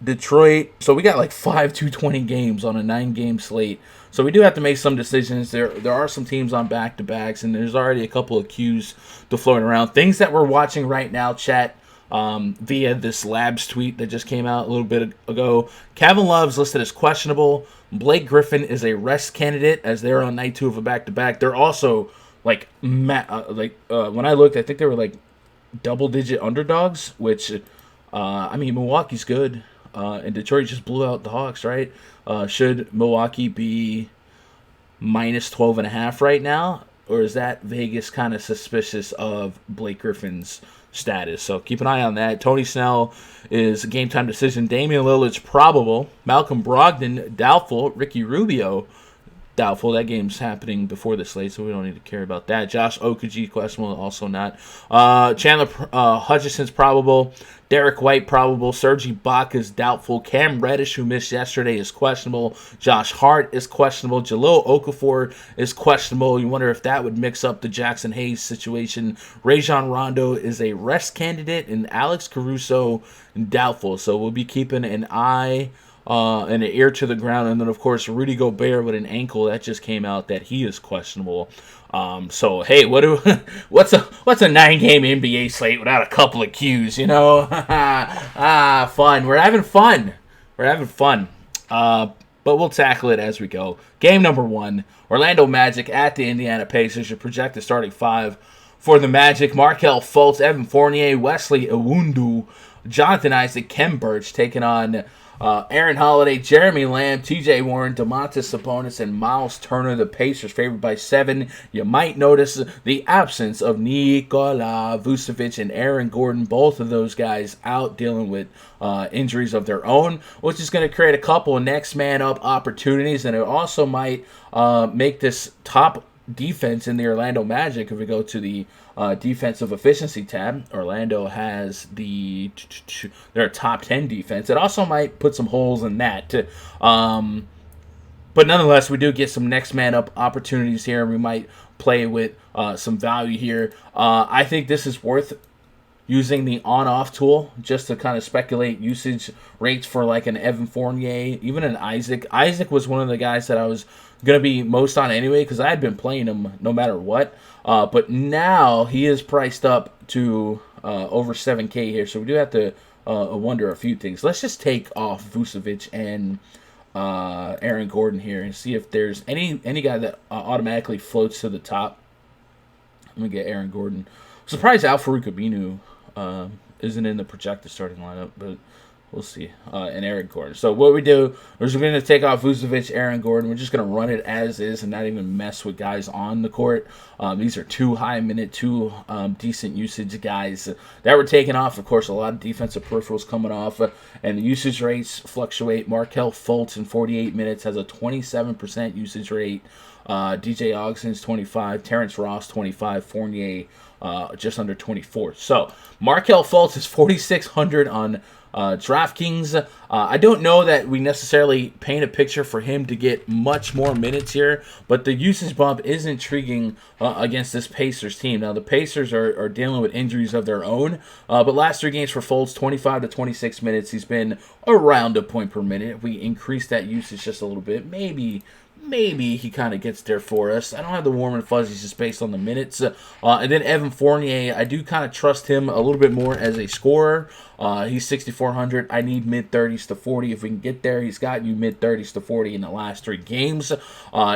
Detroit. So we got like 5 220 games on a 9-game slate. So we do have to make some decisions. There are some teams on back-to-backs, and there's already a couple of cues to floating around. Things that we're watching right now, chat, via this Labs tweet that just came out a little bit ago. Kevin Love's listed as questionable. Blake Griffin is a rest candidate as they're on night 2 of a back-to-back. They're also like when I looked, I think they were like double-digit underdogs, which I mean, Milwaukee's good. And Detroit just blew out the Hawks, right? Should Milwaukee be minus 12.5 right now? Or is that Vegas kind of suspicious of Blake Griffin's status? So keep an eye on that. Tony Snell is a game-time decision. Damian Lillard's probable. Malcolm Brogdon, doubtful. Ricky Rubio, doubtful. That game's happening before the slate, so we don't need to care about that. Josh Okogie, questionable, also not. Chandler Hutchison's probable. Derek White, probable. Serge Ibaka's doubtful. Cam Reddish, who missed yesterday, is questionable. Josh Hart is questionable. Jahlil Okafor is questionable. You wonder if that would mix up the Jackson Hayes situation. Rajon Rondo is a rest candidate, and Alex Caruso, doubtful. So we'll be keeping an eye and an ear to the ground. And then, of course, Rudy Gobert with an ankle. That just came out that he is questionable. So, hey, what's a 9-game NBA slate without a couple of cues, you know? Fun. We're having fun. But we'll tackle it as we go. Game number 1, Orlando Magic at the Indiana Pacers. Your projected starting 5 for the Magic: Markelle Fultz, Evan Fournier, Wesley Iwundu, Jonathan Isaac, Kem Birch, taking on Aaron Holiday, Jeremy Lamb, TJ Warren, Domantas Sabonis, and Miles Turner. The Pacers favored by 7. You might notice the absence of Nikola Vucevic and Aaron Gordon. Both of those guys out dealing with injuries of their own, which is going to create a couple of next man up opportunities, and it also might make this top defense in the Orlando Magic. If we go to the defensive efficiency tab, Orlando has their top 10 defense. It also might put some holes in that. But nonetheless, we do get some next man up opportunities here. We might play with some value here. I think this is worth using the on-off tool just to kind of speculate usage rates for like an Evan Fournier, even an Isaac. Isaac was one of the guys that I was going to be most on anyway because I had been playing him no matter what. But now he is priced up to over 7K here, so we do have to wonder a few things. Let's just take off Vucevic and Aaron Gordon here and see if there's any guy that automatically floats to the top. Let me get Aaron Gordon. I'm surprised Al-Farouq Aminu isn't in the projected starting lineup, but we'll see. And Aaron Gordon. So what we do is we're going to take off Vucevic, Aaron Gordon. We're just going to run it as is and not even mess with guys on the court. These are 2 high-minute, 2 decent usage guys that were taken off. Of course, a lot of defensive peripherals coming off, and the usage rates fluctuate. Markelle Fultz in 48 minutes has a 27% usage rate. DJ Augustin's 25, Terrence Ross 25, Fournier just under 24. So Markelle Fultz is 4,600 on DraftKings. I don't know that we necessarily paint a picture for him to get much more minutes here, but the usage bump is intriguing against this Pacers team. Now, the Pacers are dealing with injuries of their own, but last 3 games for Fultz, 25 to 26 minutes. He's been around a point per minute. If we increase that usage just a little bit, maybe he kind of gets there for us. I don't have the warm and fuzzies just based on the minutes. And then Evan Fournier, I do kind of trust him a little bit more as a scorer. He's 6,400. I need mid-30s to 40. If we can get there, he's got you mid-30s to 40 in the last 3 games.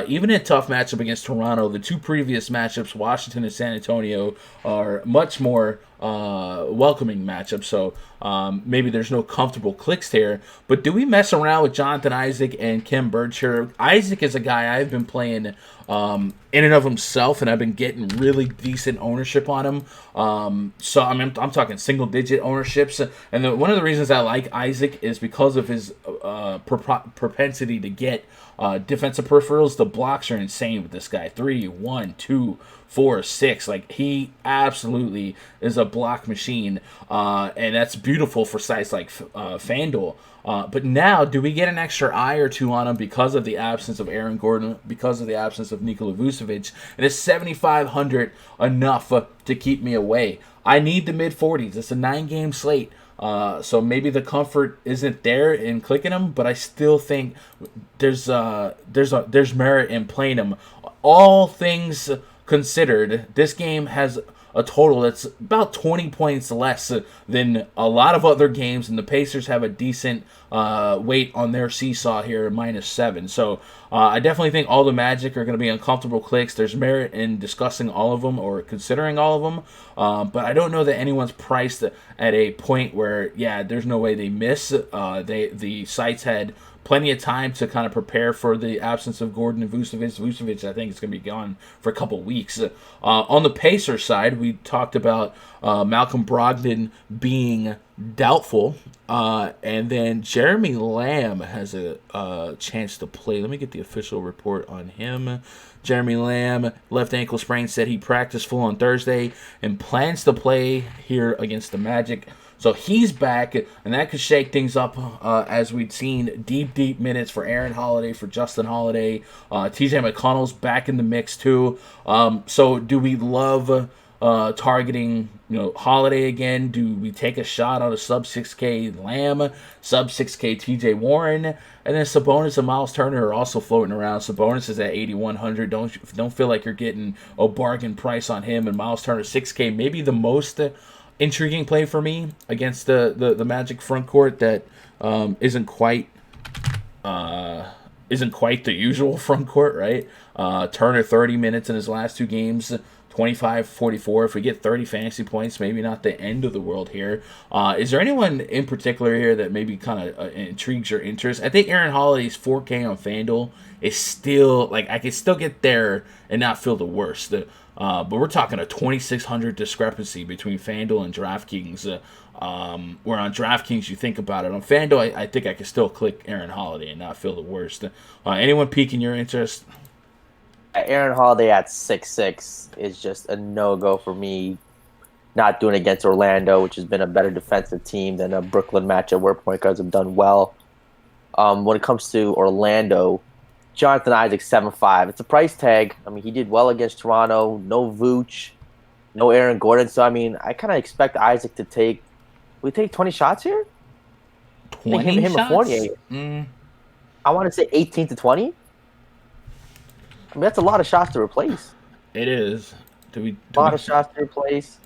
Even in a tough matchup against Toronto, the 2 previous matchups, Washington and San Antonio, are much more welcoming matchups. So maybe there's no comfortable clicks here. But do we mess around with Jonathan Isaac and Kem Birch here? Isaac is a guy I've been playing in and of himself, and I've been getting really decent ownership on him. So I'm talking single-digit ownerships. And one of the reasons I like Isaac is because of his propensity to get defensive peripherals. The blocks are insane with this guy. 3, 1, 2, 4, 6. Like, he absolutely is a block machine, and that's beautiful for sites like FanDuel. But now, do we get an extra eye or two on him because of the absence of Aaron Gordon, because of the absence of Nikola Vucevic? And is 7,500 enough to keep me away? I need the mid-40s. It's a 9-game slate. So maybe the comfort isn't there in clicking him, but I still think there's merit in playing him. All things considered, this game has a total that's about 20 points less than a lot of other games, and the Pacers have a decent weight on their seesaw here, -7. So I definitely think all the Magic are going to be uncomfortable clicks. There's merit in discussing all of them or considering all of them, but I don't know that anyone's priced at a point where, yeah, there's no way they miss. The sites had plenty of time to kind of prepare for the absence of Gordon and Vucevic. Vucevic, I think, is going to be gone for a couple weeks. On the Pacers side, we talked about Malcolm Brogdon being doubtful, and then Jeremy Lamb has a chance to play. Let me get the official report on him. Jeremy Lamb, left ankle sprain, said he practiced full on Thursday and plans to play here against the Magic. So he's back, and that could shake things up as we'd seen deep minutes for Aaron Holiday, for Justin Holiday. TJ McConnell's back in the mix too. So do we love targeting Holiday again? Do we take a shot on a sub 6K Lamb, sub 6K TJ Warren, and then Sabonis and Miles Turner are also floating around. Sabonis is at 8,100. Don't feel like you're getting a bargain price on him, and Miles Turner 6K, maybe the most intriguing play for me against the Magic front court that isn't quite the usual front court, right? Turner 30 minutes in his last two games, 25-44. If we get 30 fantasy points, maybe not the end of the world here. Is there anyone in particular here that maybe kind of intrigues your interest? I think Aaron Holiday's 4K on FanDuel is still, like, I can still get there and not feel the worst. But we're talking a 2,600 discrepancy between FanDuel and DraftKings. Where on DraftKings you think about it. On FanDuel, I think I can still click Aaron Holiday and not feel the worst. Anyone piquing your interest? Aaron Holiday at 6'6" is just a no-go for me. Not doing against Orlando, which has been a better defensive team than a Brooklyn matchup where point guards have done well. When it comes to Orlando, Jonathan Isaac 7'5". It's a price tag. I mean, he did well against Toronto. No Vooch, no Aaron Gordon. So I mean, I kind of expect Isaac to take. We take 20 shots here. 20 him shots. Fournier. I want to say 18 to 20. I mean, that's a lot of shots to replace. It is. A lot of shots to replace.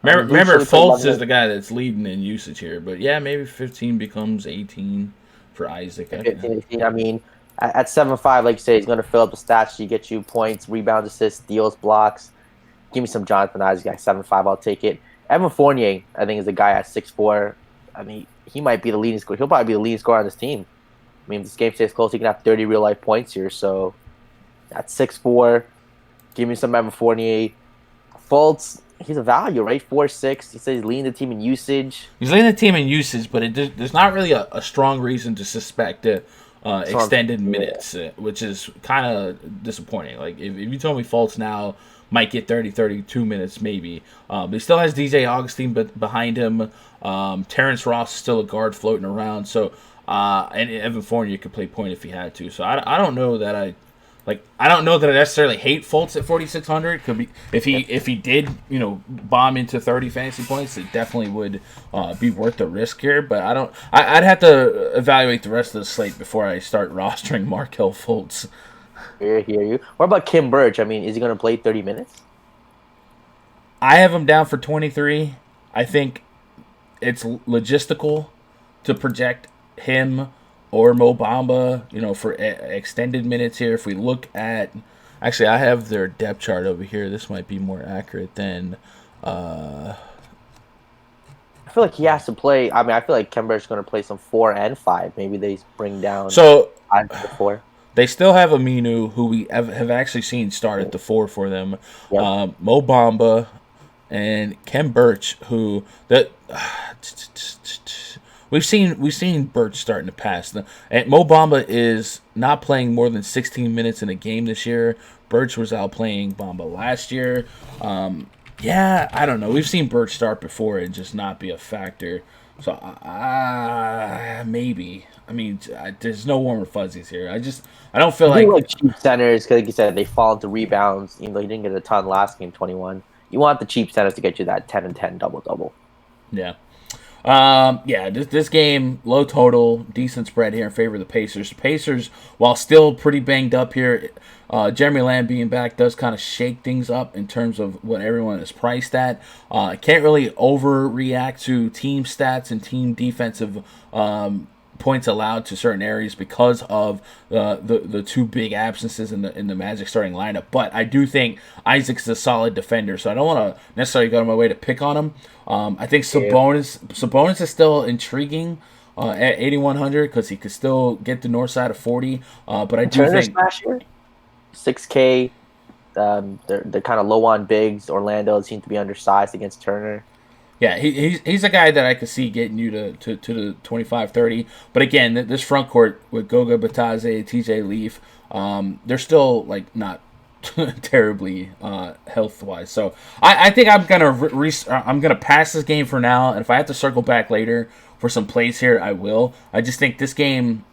Remember, Fultz is the guy that's leading in usage here. But yeah, maybe 15 becomes 18 for Isaac. 15, 18. I mean, at 7'5", like you say, he's going to fill up the stats sheet, get you points, rebounds, assists, steals, blocks. Give me some Jonathan Isaac at 7'5", I'll take it. Evan Fournier, I think, is a guy at 6'4". I mean, he might be the leading scorer. He'll probably be the leading scorer on this team. I mean, if this game stays close, he can have 30 real-life points here. So at 6'4", give me some Evan Fournier. Fultz, he's a value, right? 4'6". He says he's leading the team in usage. He's leading the team in usage, but there's not really a strong reason to suspect extended minutes, which is kind of disappointing. Like, if you told me Fultz now might get 32 minutes, maybe. But he still has DJ Augustine behind him. Terrence Ross is still a guard floating around. So, and Evan Fournier could play point if he had to. So I don't know that I necessarily hate Fultz at 4,600. Could be if he did bomb into 30 fantasy points, it definitely would be worth the risk here. But I'd have to evaluate the rest of the slate before I start rostering Markelle Fultz. I hear you. What about Kim Birch? I mean, is he going to play 30 minutes? I have him down for 23. I think it's logistical to project him or Mo Bamba, for extended minutes here. If we look at, actually, I have their depth chart over here. This might be more accurate than. I feel like he has to play. I mean, I feel like Kemba is going to play some 4 and 5. Maybe they bring down 5 to 4. They still have Aminu, who we have actually seen start at the 4 for them. Yep. Mo Bamba and Kem Birch, who we've seen Birch start in the past. And Mo Bamba is not playing more than 16 minutes in a game this year. Birch was out playing Bamba last year. I don't know. We've seen Birch start before and just not be a factor. So maybe. I mean, there's no warmer fuzzies here. I don't feel like cheap centers, because like you said, they fall into rebounds. Even though he didn't get a ton last game, 21. You want the cheap centers to get you that 10 and 10 double-double. Yeah. Yeah, this game, low total, decent spread here in favor of the Pacers. The Pacers, while still pretty banged up here, Jeremy Lamb being back does kind of shake things up in terms of what everyone is priced at. Can't really overreact to team stats and team defensive points allowed to certain areas because of the two big absences in the Magic starting lineup. But I do think Isaac's a solid defender, so I don't want to necessarily go on my way to pick on him. I think Sabonis is still intriguing at 8,100 because he could still get the north side of 40. But I do think 6K. They're kind of low on bigs. Orlando seems to be undersized against Turner. Yeah, he's a guy that I could see getting you to the 25-30. But again, this front court with Goga Batadze, TJ Leaf, they're still like not terribly health wise. So I think I'm gonna pass this game for now. And if I have to circle back later for some plays here, I will. I just think this game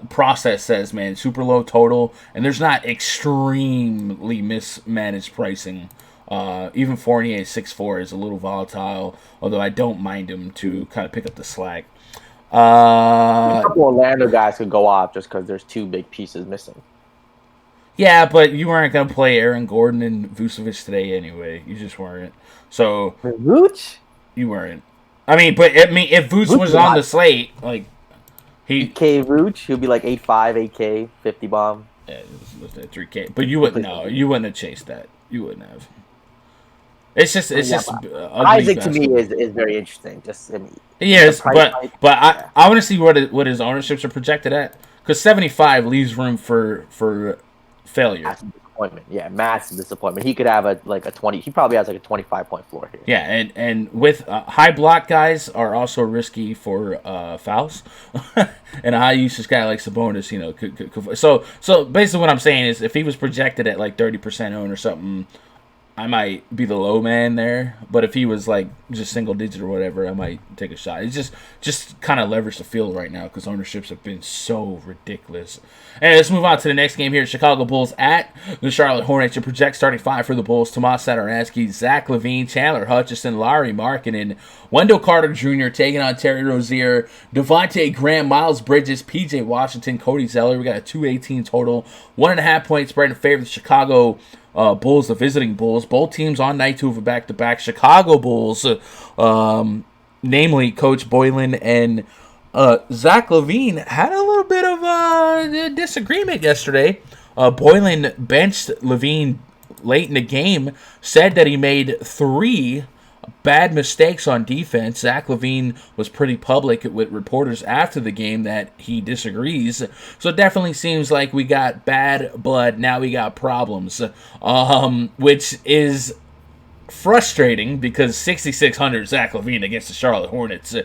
process says, man, super low total, and there's not extremely mismanaged pricing. Even Fournier 6'4" is a little volatile, although I don't mind him to kind of pick up the slack. A couple Orlando guys could go off just because there's two big pieces missing. Yeah, but you weren't going to play Aaron Gordon and Vucevic today anyway. You just weren't. So Vuce? You weren't. If Vuce was on the slate, like K Vuce, he'll be like 8'5", 8K, 50 bomb. Yeah, it was 3K. But you wouldn't know. You wouldn't have chased that. You wouldn't have. It's just Isaac to me is very interesting. Yes, but I want to see what his ownerships are projected at, because 75 leaves room for failure. Massive disappointment. Yeah, massive disappointment. He could have a 20. He probably has like a 25-point floor here. Yeah, and with high block guys are also risky for fouls, and a high usage guy like Sabonis, could. So basically, what I'm saying is, if he was projected at like 30% own or something, I might be the low man there, but if he was like just single digit or whatever, I might take a shot. It's just kind of leverage the field right now because ownerships have been so ridiculous. And let's move on to the next game here. Chicago Bulls at the Charlotte Hornets. Your project starting five for the Bulls: Tomas Satoransky, Zach LaVine, Chandler Hutchison, Larry Markkinen, Wendell Carter Jr. taking on Terry Rozier, Devontae Graham, Miles Bridges, PJ Washington, Cody Zeller. We got a 218 total, 1.5 point spread in favor of the Chicago Bulls, the visiting Bulls. Both teams on night two of a back-to-back. Chicago Bulls, namely Coach Boylan and Zach LaVine, had a little bit of a disagreement yesterday. Boylan benched LaVine late in the game, said that he made 3 bad mistakes on defense. Zach LaVine was pretty public with reporters after the game that he disagrees. So it definitely seems like we got bad blood. Now we got problems, which is frustrating because 6,600 Zach LaVine against the Charlotte Hornets.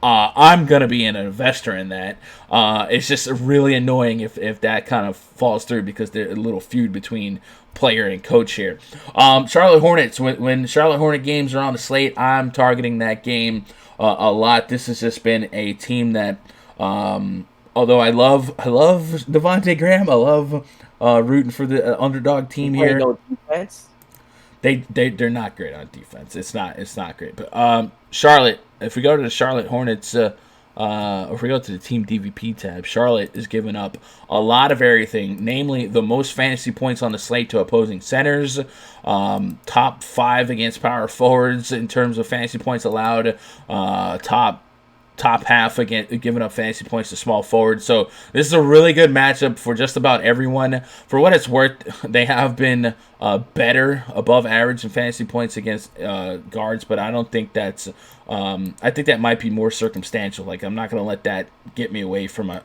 I'm going to be an investor in that. It's just really annoying if that kind of falls through because there's a little feud between player and coach here. Charlotte Hornets, when Charlotte Hornet games are on the slate, I'm targeting that game a lot. This has just been a team that, although I love Devontae Graham, I love rooting for the underdog team here. No defense. They're not great on defense. It's not great. But Charlotte, if we go to the Charlotte Hornets, or if we go to the team DVP tab, Charlotte is giving up a lot of everything, namely the most fantasy points on the slate to opposing centers, top 5 against power forwards in terms of fantasy points allowed, top half again, giving up fantasy points to small forwards. So this is a really good matchup for just about everyone. For what it's worth, they have been better, above average in fantasy points against guards, but I don't think that's. I think that might be more circumstantial. Like, I'm not going to let that get me away from an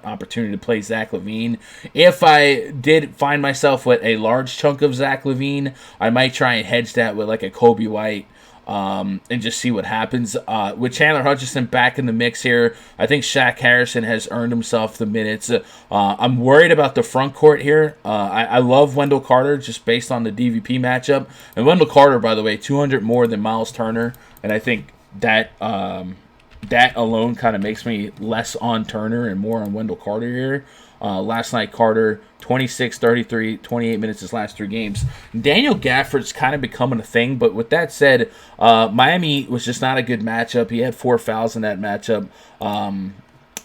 opportunity to play Zach LaVine. If I did find myself with a large chunk of Zach LaVine, I might try and hedge that with like a Kobe White. And just see what happens. With Chandler Hutchison back in the mix here, I think Shaq Harrison has earned himself the minutes. I'm worried about the front court here. I love Wendell Carter just based on the DVP matchup. And Wendell Carter, by the way, 200 more than Miles Turner. And I think that that alone kind of makes me less on Turner and more on Wendell Carter here. Last night, Carter, 26, 33, 28 minutes his last 3 games. Daniel Gafford's kind of becoming a thing, but with that said, Miami was just not a good matchup. He had 4 fouls in that matchup.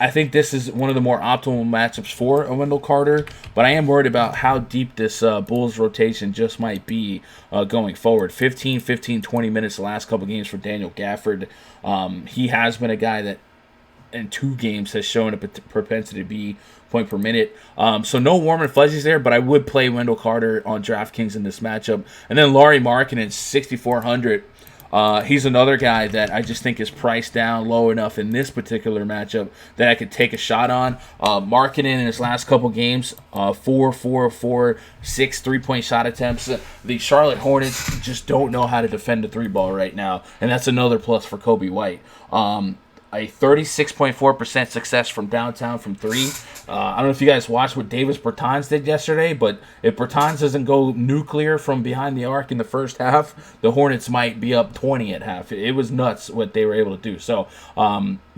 I think this is one of the more optimal matchups for a Wendell Carter, but I am worried about how deep this Bulls rotation just might be going forward. 15, 20 minutes the last couple games for Daniel Gafford. He has been a guy that in 2 games has shown a propensity to be point per minute. So no warm and fuzzies there, but I would play Wendell Carter on DraftKings in this matchup. And then Lauri Markkanen, 6,400. He's another guy that I just think is priced down low enough in this particular matchup that I could take a shot on. Markkanen in his last couple games, 4, 6 3-point shot attempts. The Charlotte Hornets just don't know how to defend the 3-ball right now, and that's another plus for Kobe White. A 36.4% success from downtown from 3. I don't know if you guys watched what Davis Bertans did yesterday, but if Bertans doesn't go nuclear from behind the arc in the first half, the Hornets might be up 20 at half. It was nuts what they were able to do. So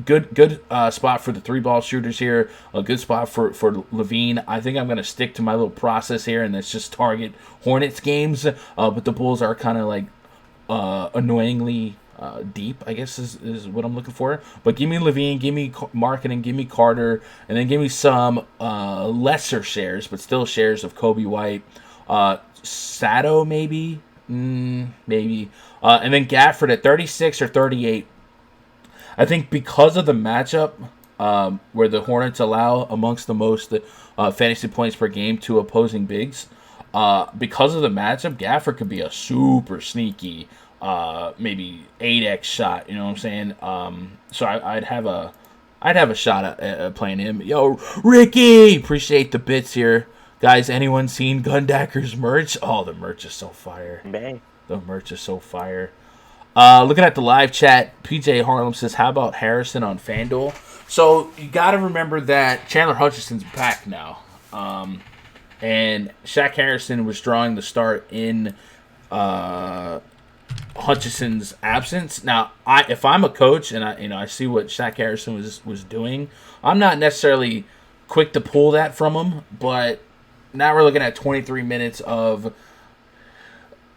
good spot for the 3-ball shooters here. A good spot for Levine. I think I'm going to stick to my little process here, and that's just target Hornets games. But the Bulls are kind of like annoyingly deep, I guess is what I'm looking for. But give me Levine, give me Markkanen, give me Carter, and then give me some lesser shares, but still shares of Kobe White. Sato, maybe. And then Gafford at 36 or 38. I think because of the matchup where the Hornets allow amongst the most fantasy points per game to opposing bigs, because of the matchup, Gafford could be a super sneaky maybe 8x shot, you know what I'm saying? So I'd have a shot at playing him. Yo, Ricky, appreciate the bits here, guys. Anyone seen Gundacker's merch? Oh, the merch is so fire. Bang. The merch is so fire. Looking at the live chat, PJ Harlem says, "How about Harrison on FanDuel?" So you got to remember that Chandler Hutchison's back now, and Shaq Harrison was drawing the start in Hutchison's absence. Now, if I'm a coach and I see what Shaq Harrison was doing, I'm not necessarily quick to pull that from him. But now we're looking at 23 minutes of,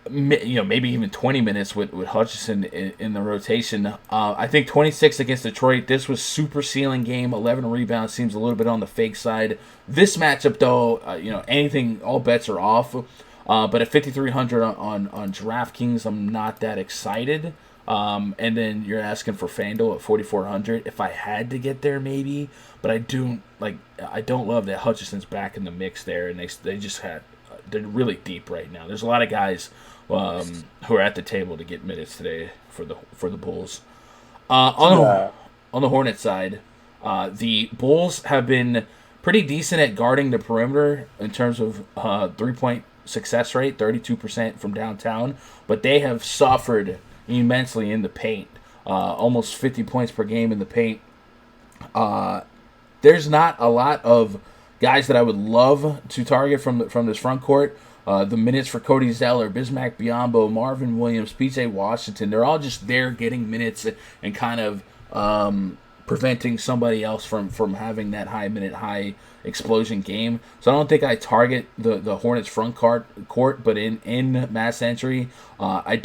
maybe even 20 minutes with Hutchison in the rotation. I think 26 against Detroit. This was super ceiling game. 11 rebounds seems a little bit on the fake side. This matchup, though, anything, all bets are off. But at 5,300 on DraftKings, I'm not that excited. And then you're asking for FanDuel at 4,400. If I had to get there, maybe. But I don't love that Hutchison's back in the mix there, and they're really deep right now. There's a lot of guys who are at the table to get minutes today for the Bulls. On the Hornets side, the Bulls have been pretty decent at guarding the perimeter in terms of 3-point success rate, 32% from downtown, but they have suffered immensely in the paint. Almost 50 points per game in the paint. There's not a lot of guys that I would love to target from this front court. The minutes for Cody Zeller, Bismack Biyombo, Marvin Williams, P.J. Washington, they're all just there getting minutes and kind of preventing somebody else from having that high explosion game. So I don't think I target the Hornets front court, but in mass entry, I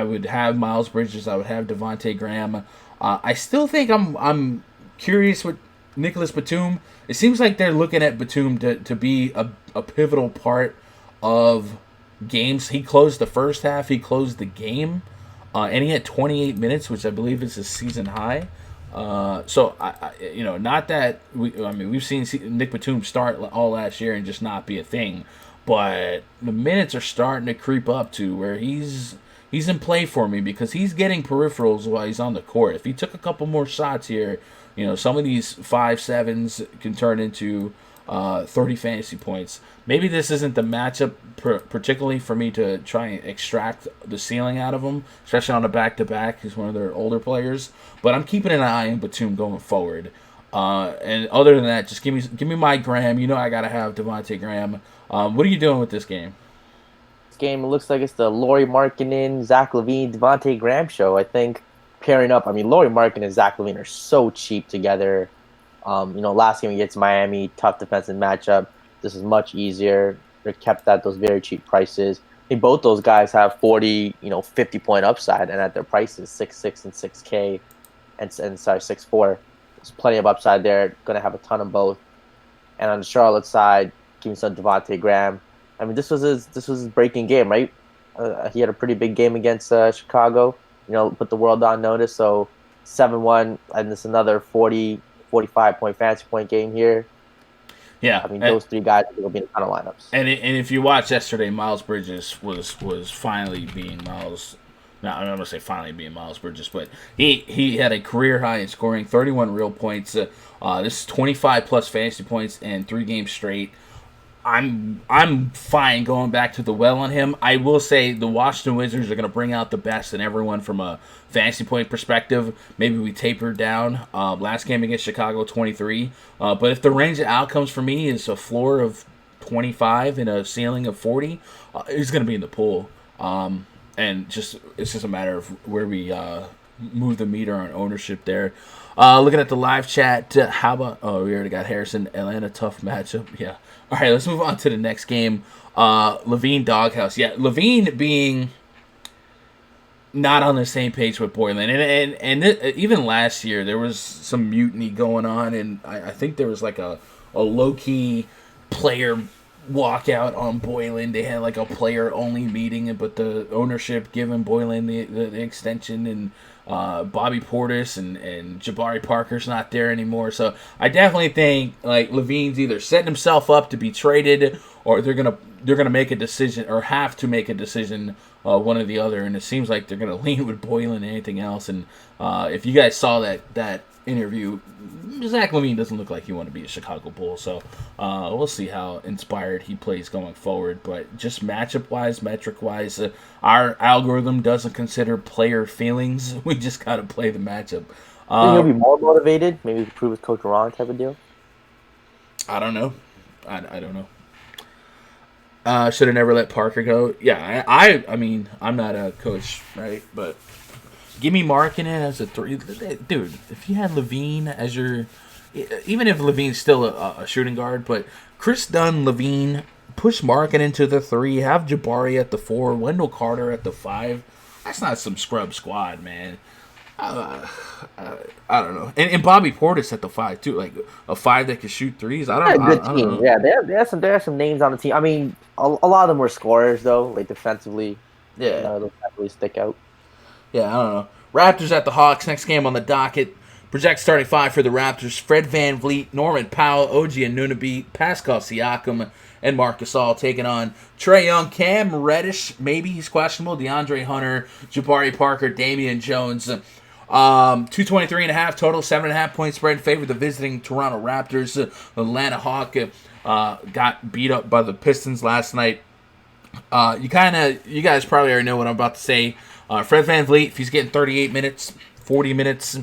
would have Miles Bridges, I would have Devontae Graham. I still think I'm curious with Nicholas Batum. It seems like they're looking at Batum to be a pivotal part of games. He closed the first half, he closed the game, and he had 28 minutes, which I believe is his season high. So not that we've seen Nick Batum start all last year and just not be a thing, but the minutes are starting to creep up to where he's in play for me because he's getting peripherals while he's on the court. If he took a couple more shots here, some of these 5-7s can turn into 30 fantasy points. Maybe this isn't the matchup particularly for me to try and extract the ceiling out of him, especially on a back-to-back. He's one of their older players. But I'm keeping an eye on Batum going forward. And other than that, just give me my Graham. I got to have Devontae Graham. What are you doing with this game? This game looks like it's the Lauri Markkanen, Zach LaVine, Devontae Graham show. I think pairing up. I mean, Lauri Markkanen and Zach LaVine are so cheap together. Last game against Miami, tough defensive matchup. This is much easier. They're kept at those very cheap prices. I think both those guys have 40, 50-point upside, and at their prices, 6.6 and 6K, and sorry, 6.4. There's plenty of upside there. Going to have a ton of both. And on the Charlotte side, give me some Devontae Graham. I mean, this was his breaking game, right? He had a pretty big game against Chicago. Put the world on notice. So 7-1, and this another 45-point fantasy point game here. Yeah, I mean, those three guys will be in a ton of lineups. And if you watch yesterday, Miles Bridges was finally being Miles. Now I'm not gonna say finally being Miles Bridges, but he had a career high in scoring, 31 real points. This is 25 plus fantasy points in 3 games straight. I'm fine going back to the well on him. I will say the Washington Wizards are going to bring out the best in everyone from a fantasy point perspective. Maybe we taper down. Last game against Chicago, 23. But if the range of outcomes for me is a floor of 25 and a ceiling of 40, he's going to be in the pool. And it's just a matter of where we move the meter on ownership there. Looking at the live chat, how about... Oh, we already got Harrison. Atlanta, tough matchup. Yeah. All right, let's move on to the next game. LaVine Doghouse. Yeah, LaVine being not on the same page with Boylan. And even last year, there was some mutiny going on, and I think there was like a low-key player walkout on Boylan. They had like a player-only meeting, but the ownership giving Boylan the extension, and Bobby Portis and Jabari Parker's not there anymore. So I definitely think like LaVine's either setting himself up to be traded, or they're gonna make a decision, or have to make a decision, one or the other. And it seems like they're gonna lean with Boylan and anything else. And if you guys saw that interview, Zach LaVine doesn't look like he want to be a Chicago Bull. So we'll see how inspired he plays going forward. But just matchup-wise, metric-wise, our algorithm doesn't consider player feelings. We just got to play the matchup. Think he'll be more motivated? Maybe prove with Coach Ron type of deal? I don't know. I don't know. Should have never let Parker go. Yeah, I mean, I'm not a coach, right? But give me Markkanen as a 3. Dude, if you had LaVine as your... Even if LaVine's still a shooting guard, but Chris Dunn, LaVine, push Markkanen to the 3, have Jabari at the 4, Wendell Carter at the 5. That's not some scrub squad, man. I don't know. And Bobby Portis at the 5, too. Like, a 5 that can shoot threes. I don't know. Yeah, there are some names on the team. I mean, a lot of them were scorers, though, like defensively. Yeah. Those definitely stick out. Yeah, I don't know. Raptors at the Hawks. Next game on the docket. Project starting 5 for the Raptors. Fred VanVleet, Norman Powell, OG Anunoby, Pascal Siakam, and Marc Gasol taking on Trae Young, Cam Reddish. Maybe he's questionable. DeAndre Hunter, Jabari Parker, Damian Jones. 223.5 total, 7.5 point spread in favor of the visiting Toronto Raptors. Atlanta Hawk got beat up by the Pistons last night. You guys probably already know what I'm about to say. Fred VanVleet, if he's getting 38 minutes, 40 minutes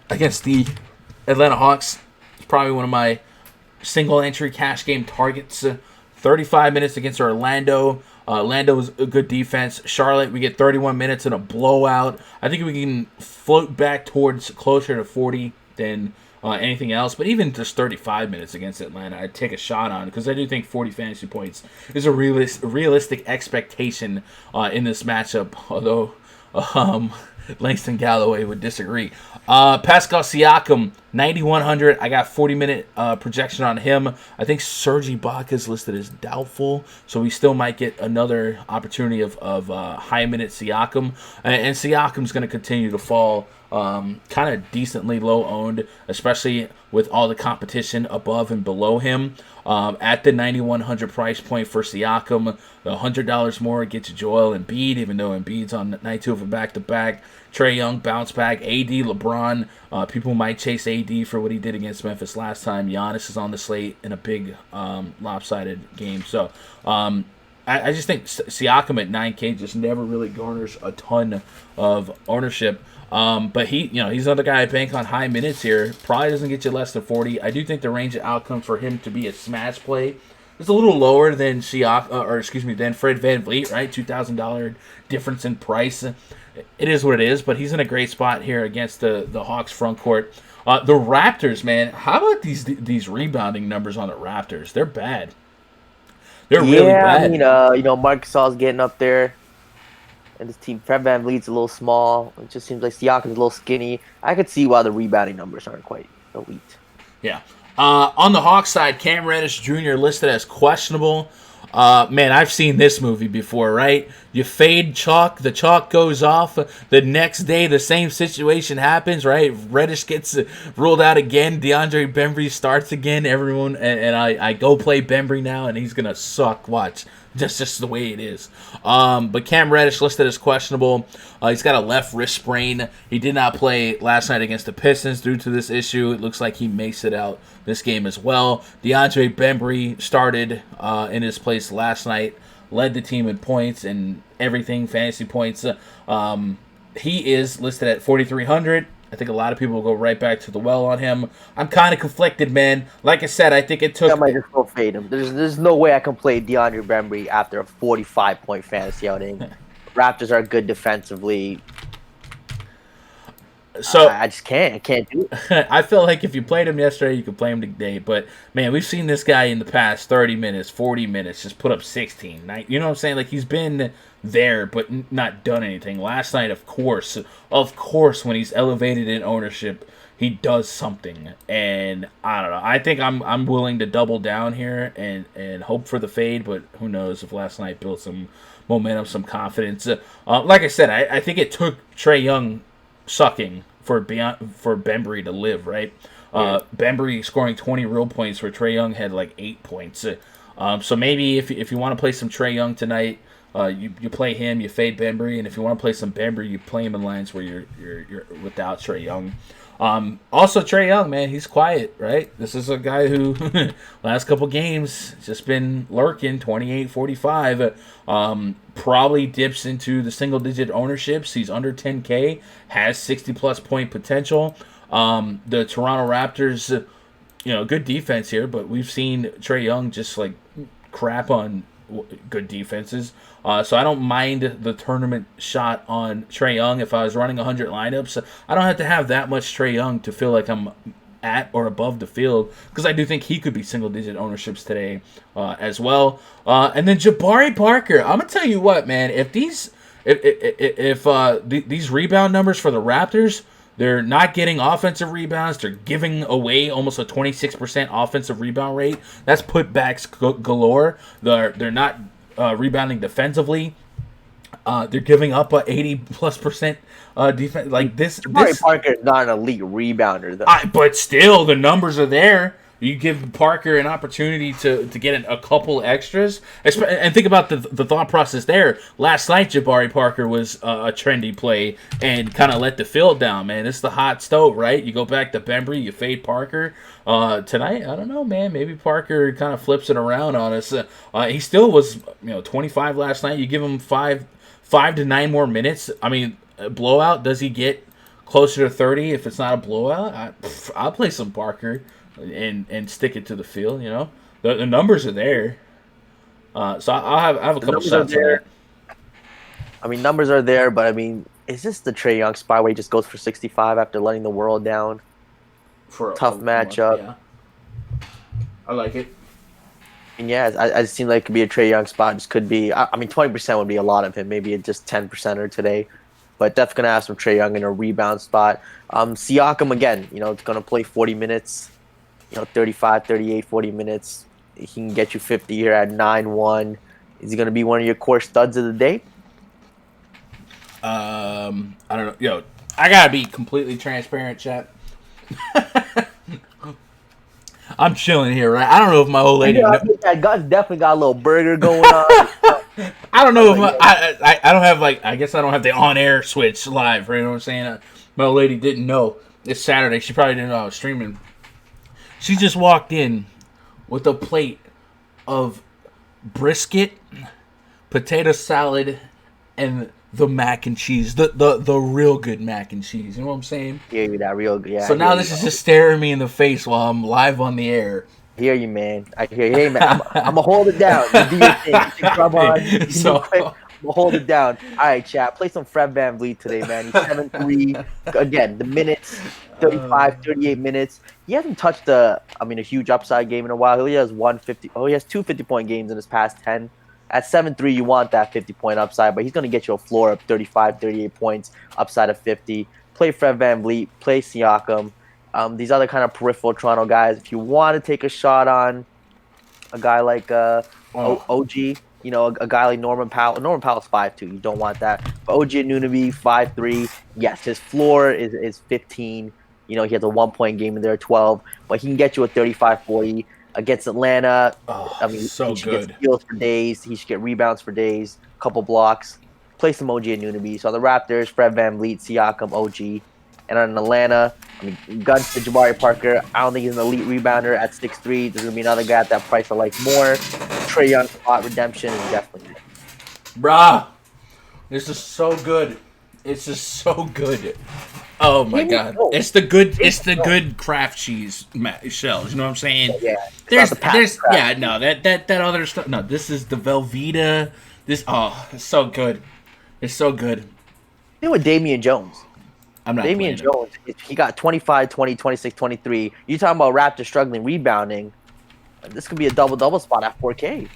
against the Atlanta Hawks, it's probably one of my single entry cash game targets. 35 minutes against Orlando. Orlando was a good defense. Charlotte, we get 31 minutes in a blowout. I think we can float back towards closer to 40 than anything else. But even just 35 minutes against Atlanta, I'd take a shot on, because I do think 40 fantasy points is a realistic expectation in this matchup. Although Langston Galloway would disagree. Pascal Siakam, 9,100. I got 40-minute projection on him. I think Serge Ibaka is listed as doubtful, so we still might get another opportunity of high-minute Siakam. And Siakam's going to continue to fall kind of decently low-owned, especially with all the competition above and below him. At the 9,100 price point for Siakam, the $100 more gets you Joel Embiid, even though Embiid's on night 2 of a back-to-back. Trae Young, bounce back. AD, LeBron. People might chase AD for what he did against Memphis last time. Giannis is on the slate in a big lopsided game. So I just think Siakam at 9K just never really garners a ton of ownership. But he's another guy I bank on high minutes here. Probably doesn't get you less than 40. I do think the range of outcomes for him to be a smash play It's a little lower than than Fred VanVleet, right? $2,000 difference in price. It is what it is, but he's in a great spot here against the Hawks front court. The Raptors, man, how about these rebounding numbers on the Raptors? They're bad. They're really bad. I mean, Marc Gasol's getting up there, and this team, Fred VanVleet's a little small. It just seems like Siakam's a little skinny. I could see why the rebounding numbers aren't quite elite. Yeah. On the Hawks side, Cam Reddish Jr. listed as questionable. Man, I've seen this movie before, right? You fade chalk, the chalk goes off. The next day, the same situation happens, right? Reddish gets ruled out again. DeAndre Bembry starts again. Everyone, and I go play Bembry now, and he's gonna suck. Watch. Just the way it is. But Cam Reddish listed as questionable. He's got a left wrist sprain. He did not play last night against the Pistons due to this issue. It looks like he may sit out this game as well. DeAndre Bembry started in his place last night, led the team in points and everything, fantasy points. He is listed at 4,300. I think a lot of people will go right back to the well on him. I'm kind of conflicted, man. Like I said, I think it took... I might just go fade him. There's no way I can play DeAndre Bembry after a 45-point fantasy outing. Raptors are good defensively. So I just can't. I can't do it. I feel like if you played him yesterday, you could play him today. But, man, we've seen this guy in the past 30 minutes, 40 minutes, just put up 16. You know what I'm saying? Like, he's been there but not done anything. Last night, of course, when he's elevated in ownership, he does something. And, I don't know. I think I'm willing to double down here and hope for the fade. But who knows if last night built some momentum, some confidence. Like I said, I think it took Trae Young sucking for Bembry to live, right? Bembry scoring 20 real points where Trae Young had like 8 points. So maybe if you want to play some Trae Young tonight, you play him, you fade Bembry, and if you want to play some Bembry, you play him in lines where you're without Trae Young. Also, Trae Young, man, he's quiet, right? This is a guy who last couple games just been lurking, 28, 45. Probably dips into the single-digit ownerships. He's under 10K, has 60-plus point potential. The Toronto Raptors, good defense here, but we've seen Trae Young just like crap on good defenses. So I don't mind the tournament shot on Trae Young. If I was running 100 lineups, I don't have to have that much Trae Young to feel like I'm at or above the field, because I do think he could be single-digit ownerships today as well. And then Jabari Parker, I'm gonna tell you what, man. If these rebound numbers for the Raptors, they're not getting offensive rebounds. They're giving away almost a 26% offensive rebound rate. That's putbacks galore. They're not rebounding defensively. They're giving up a 80+% defense. Like this. Parker is not an elite rebounder, though. But still, the numbers are there. You give Parker an opportunity to get a couple extras. And think about the thought process there. Last night, Jabari Parker was a trendy play and kind of let the field down, man. It's the hot stove, right? You go back to Bembry, you fade Parker. Tonight, I don't know, man. Maybe Parker kind of flips it around on us. He still was 25 last night. You give him 5 to 9 more minutes. I mean, a blowout, does he get closer to 30 if it's not a blowout? I'll play some Parker and stick it to the field. The numbers are there. So I have a couple shots there. I mean, numbers are there, but I mean, is this the Trae Young spot where he just goes for 65 after letting the world down? For a tough matchup. Yeah. I like it. And yeah, it seemed like it could be a Trae Young spot. Just could be. I mean, 20% would be a lot of him. Maybe just 10%er today. But definitely going to have some Trae Young in a rebound spot. Siakam, again, it's going to play 40 minutes. 35, 38, 40 minutes. He can get you 50 here at 9-1. Is he going to be one of your core studs of the day? I don't know. I got to be completely transparent, chat. I'm chilling here, right? I don't know if my old lady... That Gus definitely got a little burger going on. I don't know if I don't have, I guess I don't have the on-air switch live, right? You know what I'm saying? My old lady didn't know. It's Saturday. She probably didn't know I was streaming. She just walked in with a plate of brisket, potato salad, and the mac and cheese. The real good mac and cheese. You know what I'm saying? Yeah, that real good. Yeah, so now this is just staring me in the face while I'm live on the air. hear you, man. I hear you. Hey, man, I'm gonna hold it down. You do your thing. You can grub on. You can do quick. I'm gonna hold it down. All right, chat. Play some Fred VanVleet today, man. He's 7-3. Again, the minutes, 35, 38 minutes. He hasn't touched a huge upside game in a while. He has 150. Oh, he has 250-point games in his past 10. At 7-3, you want that 50-point upside, but he's going to get you a floor of 35, 38 points, upside of 50. Play Fred VanVleet, play Siakam. These other kind of peripheral Toronto guys, if you want to take a shot on a guy like OG, a guy like Norman Powell. Norman Powell's 5'2". You don't want that. But OG Anunoby, 5'3". Yes, his floor is 15. He has a 1-point game in there, 12. But he can get you a 35, 40 against Atlanta. He should get steals for days. He should get rebounds for days. Couple blocks. Play some OG Anunoby. So on the Raptors, Fred VanVleet, Siakam, OG. And on Atlanta, guns to Jabari Parker. I don't think he's an elite rebounder at 6'3". There's going to be another guy at that price I like more. Trae Young spot redemption is definitely. Bruh, this is so good. It's just so good. Oh my god, it's the good craft cheese shells. You know what I'm saying? Yeah. That other stuff. No, this is the Velveeta. It's so good. It's so good. With Damian Jones. Damian Jones, he got 25, 20, 26, 23. You talking about Raptors struggling rebounding? This could be a double spot at 4K.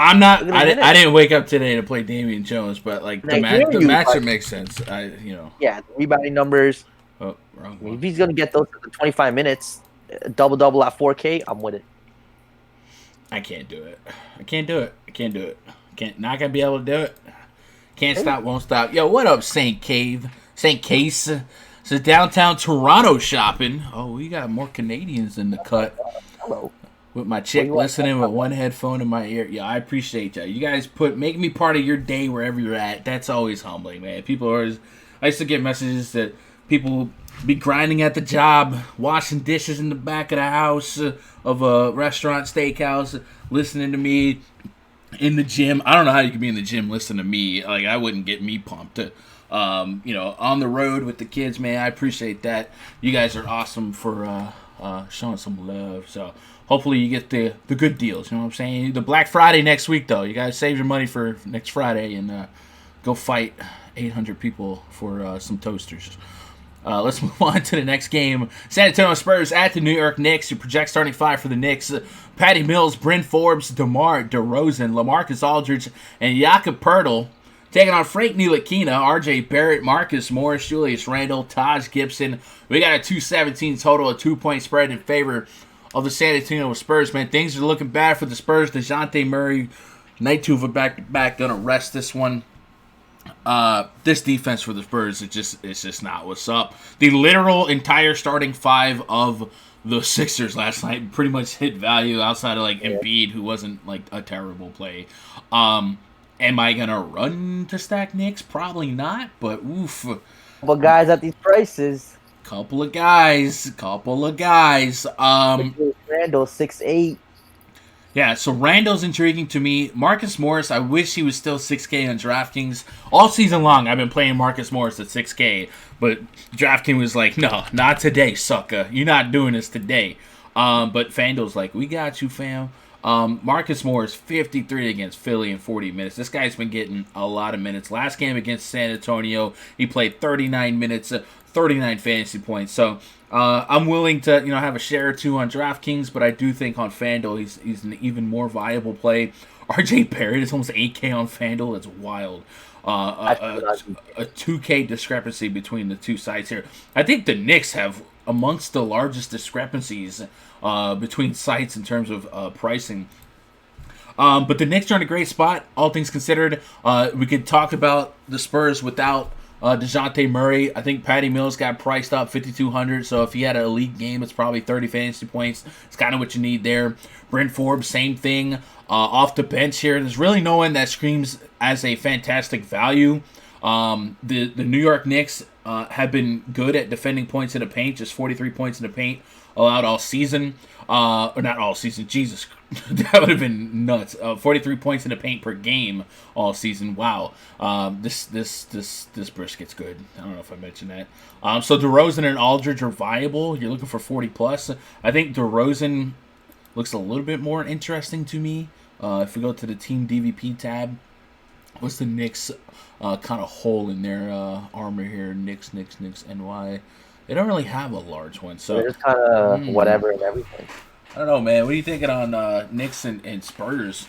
I didn't wake up today to play Damian Jones, but like the matchup makes sense. Yeah, the rebounding numbers. Oh, wrong one. If he's gonna get those 25 minutes, double at 4K, I'm with it. I can't do it. Not gonna be able to do it. Can't stop, won't stop. Yo, what up, St. Case? So downtown Toronto shopping. Oh, we got more Canadians in the cut. Hello. With my chick listening with one headphone in my ear. Yeah, I appreciate y'all. You guys make me part of your day wherever you're at. That's always humbling, man. I used to get messages that people be grinding at the job, washing dishes in the back of the house of a restaurant, steakhouse, listening to me in the gym. I don't know how you could be in the gym listening to me. Like, I wouldn't get me pumped. On the road with the kids, man. I appreciate that. You guys are awesome for showing some love. So hopefully you get the good deals. You know what I'm saying? The Black Friday next week, though. You guys save your money for next Friday and go fight 800 people for some toasters. Let's move on to the next game. San Antonio Spurs at the New York Knicks. Your project starting five for the Knicks. Patty Mills, Bryn Forbes, DeMar DeRozan, LaMarcus Aldridge, and Jakob Poeltl. Taking on Frank Ntilikina, R.J. Barrett, Marcus Morris, Julius Randle, Taj Gibson. We got a 217 total, a 2-point spread in favor of the San Antonio Spurs, man. Things are looking bad for the Spurs. DeJounte Murray, night two of a back-to-back, going to rest this one. This defense for the Spurs, it's just not what's up. The literal entire starting five of the Sixers last night pretty much hit value outside of like Embiid, who wasn't like a terrible play. Am I going to run to stack Knicks? Probably not, but oof. Couple guys at these prices. Couple of guys. Randle, 6'8". Yeah, so Randall's intriguing to me. Marcus Morris, I wish he was still 6K on DraftKings. All season long, I've been playing Marcus Morris at 6K, but DraftKings was like, no, not today, sucker. You're not doing this today. But FanDuel's like, we got you, fam. Marcus Morris, 53 against Philly in 40 minutes. This guy's been getting a lot of minutes. Last game against San Antonio, he played 39 minutes, 39 fantasy points. So I'm willing to have a share or two on DraftKings, but I do think on FanDuel he's an even more viable play. RJ Barrett is almost 8K on FanDuel. That's wild. A 2K discrepancy between the two sites here. I think the Knicks have amongst the largest discrepancies between sites in terms of pricing. But the Knicks are in a great spot, all things considered. We could talk about the Spurs without DeJounte Murray. I think Patty Mills got priced up 5,200, so if he had an elite game, it's probably 30 fantasy points. It's kind of what you need there. Bryn Forbes, same thing. Off the bench here, there's really no one that screams as a fantastic value. The New York Knicks have been good at defending points in the paint, just 43 points in the paint allowed all season. Or not all season, Jesus. That would have been nuts. 43 points in the paint per game all season. Wow. This brisket's good. I don't know if I mentioned that. So DeRozan and Aldridge are viable. You're looking for 40 plus. I think DeRozan, looks a little bit more interesting to me. If we go to the team DVP tab, what's the Knicks kind of hole in their armor here? Knicks, NY. They don't really have a large one, so They're just kind of whatever and everything. I don't know, man. What are you thinking on Knicks and Spurs?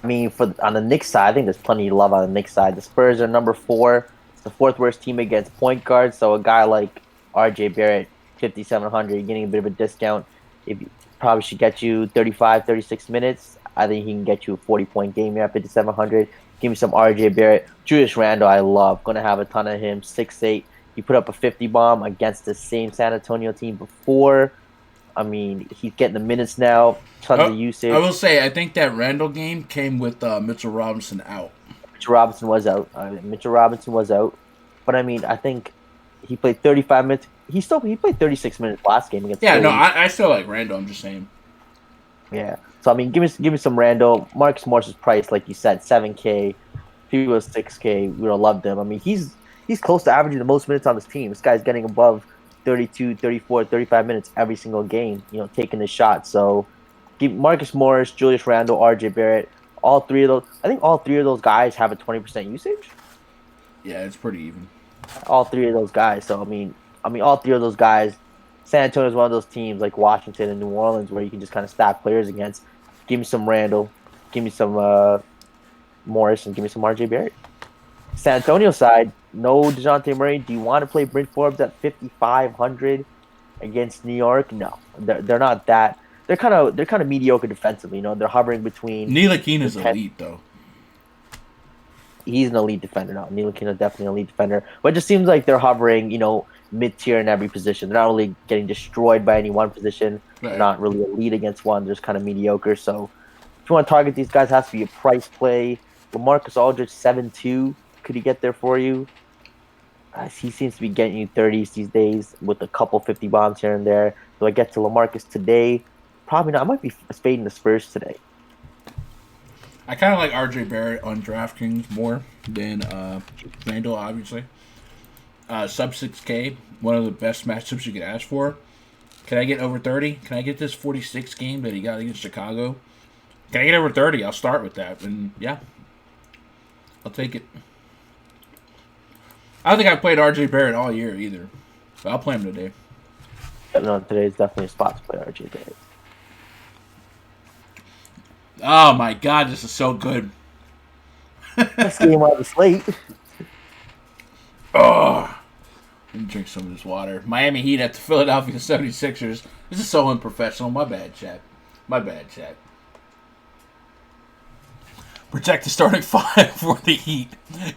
I mean, on the Knicks side, I think there's plenty of love on the Knicks side. The Spurs are number 4. It's the 4th worst team against point guards. So a guy like R.J. Barrett, 5,700, you're getting a bit of a discount. If you, probably should get you 35, 36 minutes. I think he can get you a 40-point game here at 5,700. Give me some R.J. Barrett. Julius Randle, I love. Going to have a ton of him. 6'8". He put up a 50 bomb against the same San Antonio team before. I mean, he's getting the minutes now. Tons of usage. I will say, I think that Randall game came with Mitchell Robinson out. Mitchell Robinson was out. But, I mean, I think he played 35 minutes. He played 36 minutes last game against Philly. I still like Randall. I'm just saying. Yeah. So, I mean, give me some Randall. Marcus Morris's price, like you said, $7K. If he was $6K, we would have loved him. I mean, he's close to averaging the most minutes on this team. This guy's getting above 32, 34, 35 minutes every single game, taking the shot. So give Marcus Morris, Julius Randle, RJ Barrett, all three of those guys have a 20% usage. Yeah, it's pretty even. All three of those guys. So I mean all three of those guys. San Antonio is one of those teams like Washington and New Orleans where you can just kind of stack players against. Give me some Randle, give me some Morris, and give me some RJ Barrett. San Antonio side, no DeJounte Murray. Do you want to play Bryn Forbes at 5,500 against New York? No, they're not that. They're kind of mediocre defensively. They're hovering between. Ntilikina's elite though. He's an elite defender now. Ntilikina definitely an elite defender, but it just seems like they're hovering, mid tier in every position. They're not really getting destroyed by any one position. Right. They're not really elite against one. They're just kind of mediocre. So if you want to target these guys, it has to be a price play. LaMarcus Aldridge 7-2. Could he get there for you? He seems to be getting you 30s these days with a couple 50 bombs here and there. Do I get to LaMarcus today? Probably not. I might be fading the Spurs today. I kind of like RJ Barrett on DraftKings more than Randall, obviously. Sub 6K, one of the best matchups you could ask for. Can I get over 30? Can I get this 46 game that he got against Chicago? Can I get over 30? I'll start with that. And yeah, I'll take it. I don't think I've played RJ Barrett all year either. But I'll play him today. No, today is definitely a spot to play RJ Barrett. Oh my god, this is so good. Best game on the slate. Oh, let me drink some of this water. Miami Heat at the Philadelphia 76ers. This is so unprofessional. My bad, chat. Protect the starting 5 for the Heat.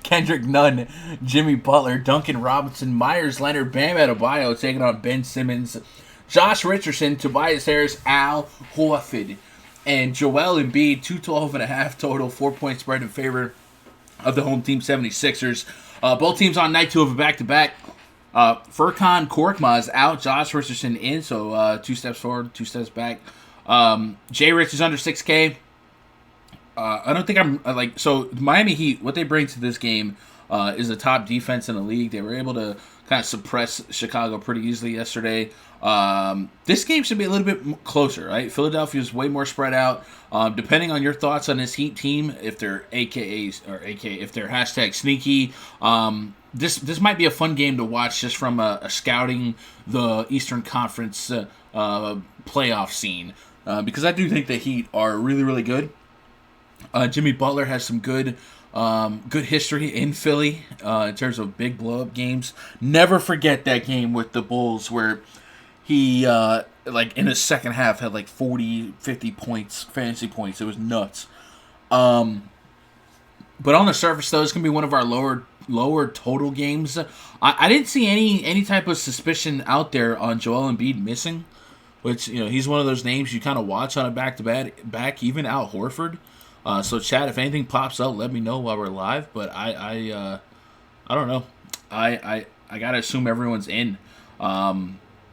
Kendrick Nunn, Jimmy Butler, Duncan Robinson, Myers Leonard, Bam Adebayo taking on Ben Simmons, Josh Richardson, Tobias Harris, Al Horford, and Joel Embiid. 212.5 total, 4-point spread in favor of the home team 76ers. Both teams on night 2 of a back-to-back. Furkan Korkmaz out, Josh Richardson in, so 2 steps forward, 2 steps back. Jay Rich is under 6K. I don't think I'm so Miami Heat, what they bring to this game is the top defense in the league. They were able to kind of suppress Chicago pretty easily yesterday. This game should be a little bit closer, right? Philadelphia is way more spread out. Depending on your thoughts on this Heat team, if they're if they're hashtag sneaky, this might be a fun game to watch just from a scouting the Eastern Conference playoff scene, because I do think the Heat are really, really good. Jimmy Butler has some good history in Philly in terms of big blow-up games. Never forget that game with the Bulls where he, in his second half, had 40, 50 points, fantasy points. It was nuts. But on the surface, though, it's going to be one of our lower total games. I didn't see any type of suspicion out there on Joel Embiid missing, which, he's one of those names you kind of watch on a back-to-back, even Al Horford. So, chat, if anything pops up, let me know while we're live. But I don't know. I gotta assume everyone's in.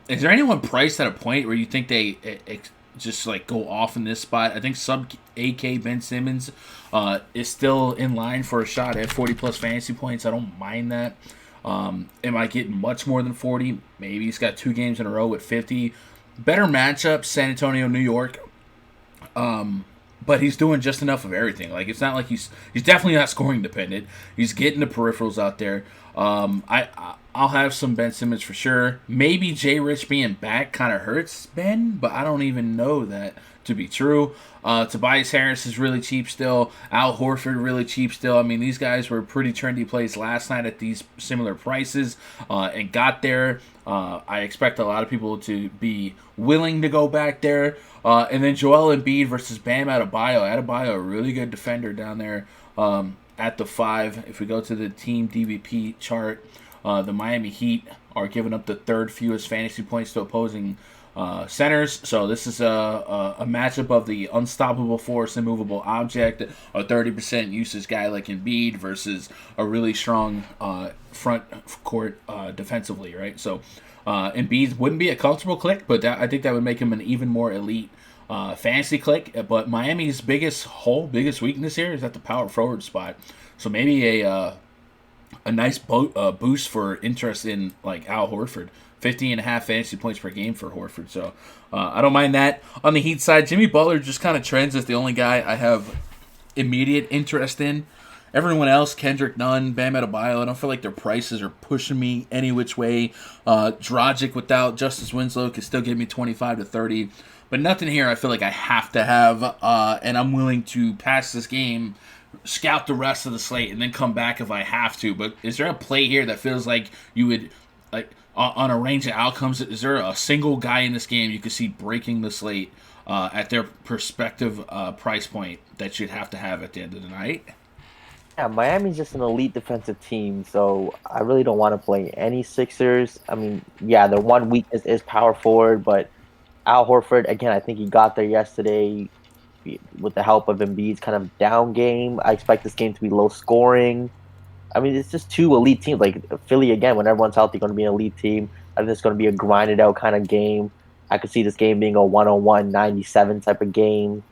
Is there anyone priced at a point where you think they just go off in this spot? I think sub AK Ben Simmons is still in line for a shot at 40 plus fantasy points. I don't mind that. Am I getting much more than 40? Maybe. He's got 2 games in a row with 50. Better matchup: San Antonio, New York. But he's doing just enough of everything. Like, it's not like he's definitely not scoring dependent. He's getting the peripherals out there. I'll have some Ben Simmons for sure. Maybe Jay Rich being back kind of hurts Ben, but I don't even know that to be true. Tobias Harris is really cheap still. Al Horford really cheap still. I mean, these guys were pretty trendy plays last night at these similar prices and got there. I expect a lot of people to be willing to go back there. And then Joel Embiid versus Bam Adebayo. Adebayo, a really good defender down there at the 5. If we go to the team DVP chart, the Miami Heat are giving up the 3rd fewest fantasy points to opposing centers. So this is a matchup of the unstoppable force, immovable object, a 30% usage guy like Embiid versus a really strong front court defensively, right? So Embiid wouldn't be a comfortable click, but I think that would make him an even more elite fantasy click. But Miami's biggest weakness here is at the power forward spot. So maybe a nice boost for interest in like Al Horford. 50.5 fantasy points per game for Horford. So I don't mind that. On the Heat side, Jimmy Butler just kind of trends as the only guy I have immediate interest in. Everyone else, Kendrick Nunn, Bam Adebayo, I don't feel like their prices are pushing me any which way. Dragic without Justice Winslow could still give me 25 to 30. But nothing here I feel like I have to have. And I'm willing to pass this game, scout the rest of the slate, and then come back if I have to. But is there a play here that feels like you would, like, on a range of outcomes, is there a single guy in this game you could see breaking the slate at their prospective price point that you'd have to have at the end of the night? Yeah, Miami's just an elite defensive team, so I really don't want to play any Sixers. I mean, yeah, their one weakness is power forward, but Al Horford, again, I think he got there yesterday with the help of Embiid's kind of down game. I expect this game to be low scoring. I mean, it's just 2 elite teams. Like Philly, again, when everyone's healthy, going to be an elite team. I think it's going to be a grinded out kind of game. I could see this game being a 101, 97 type of game.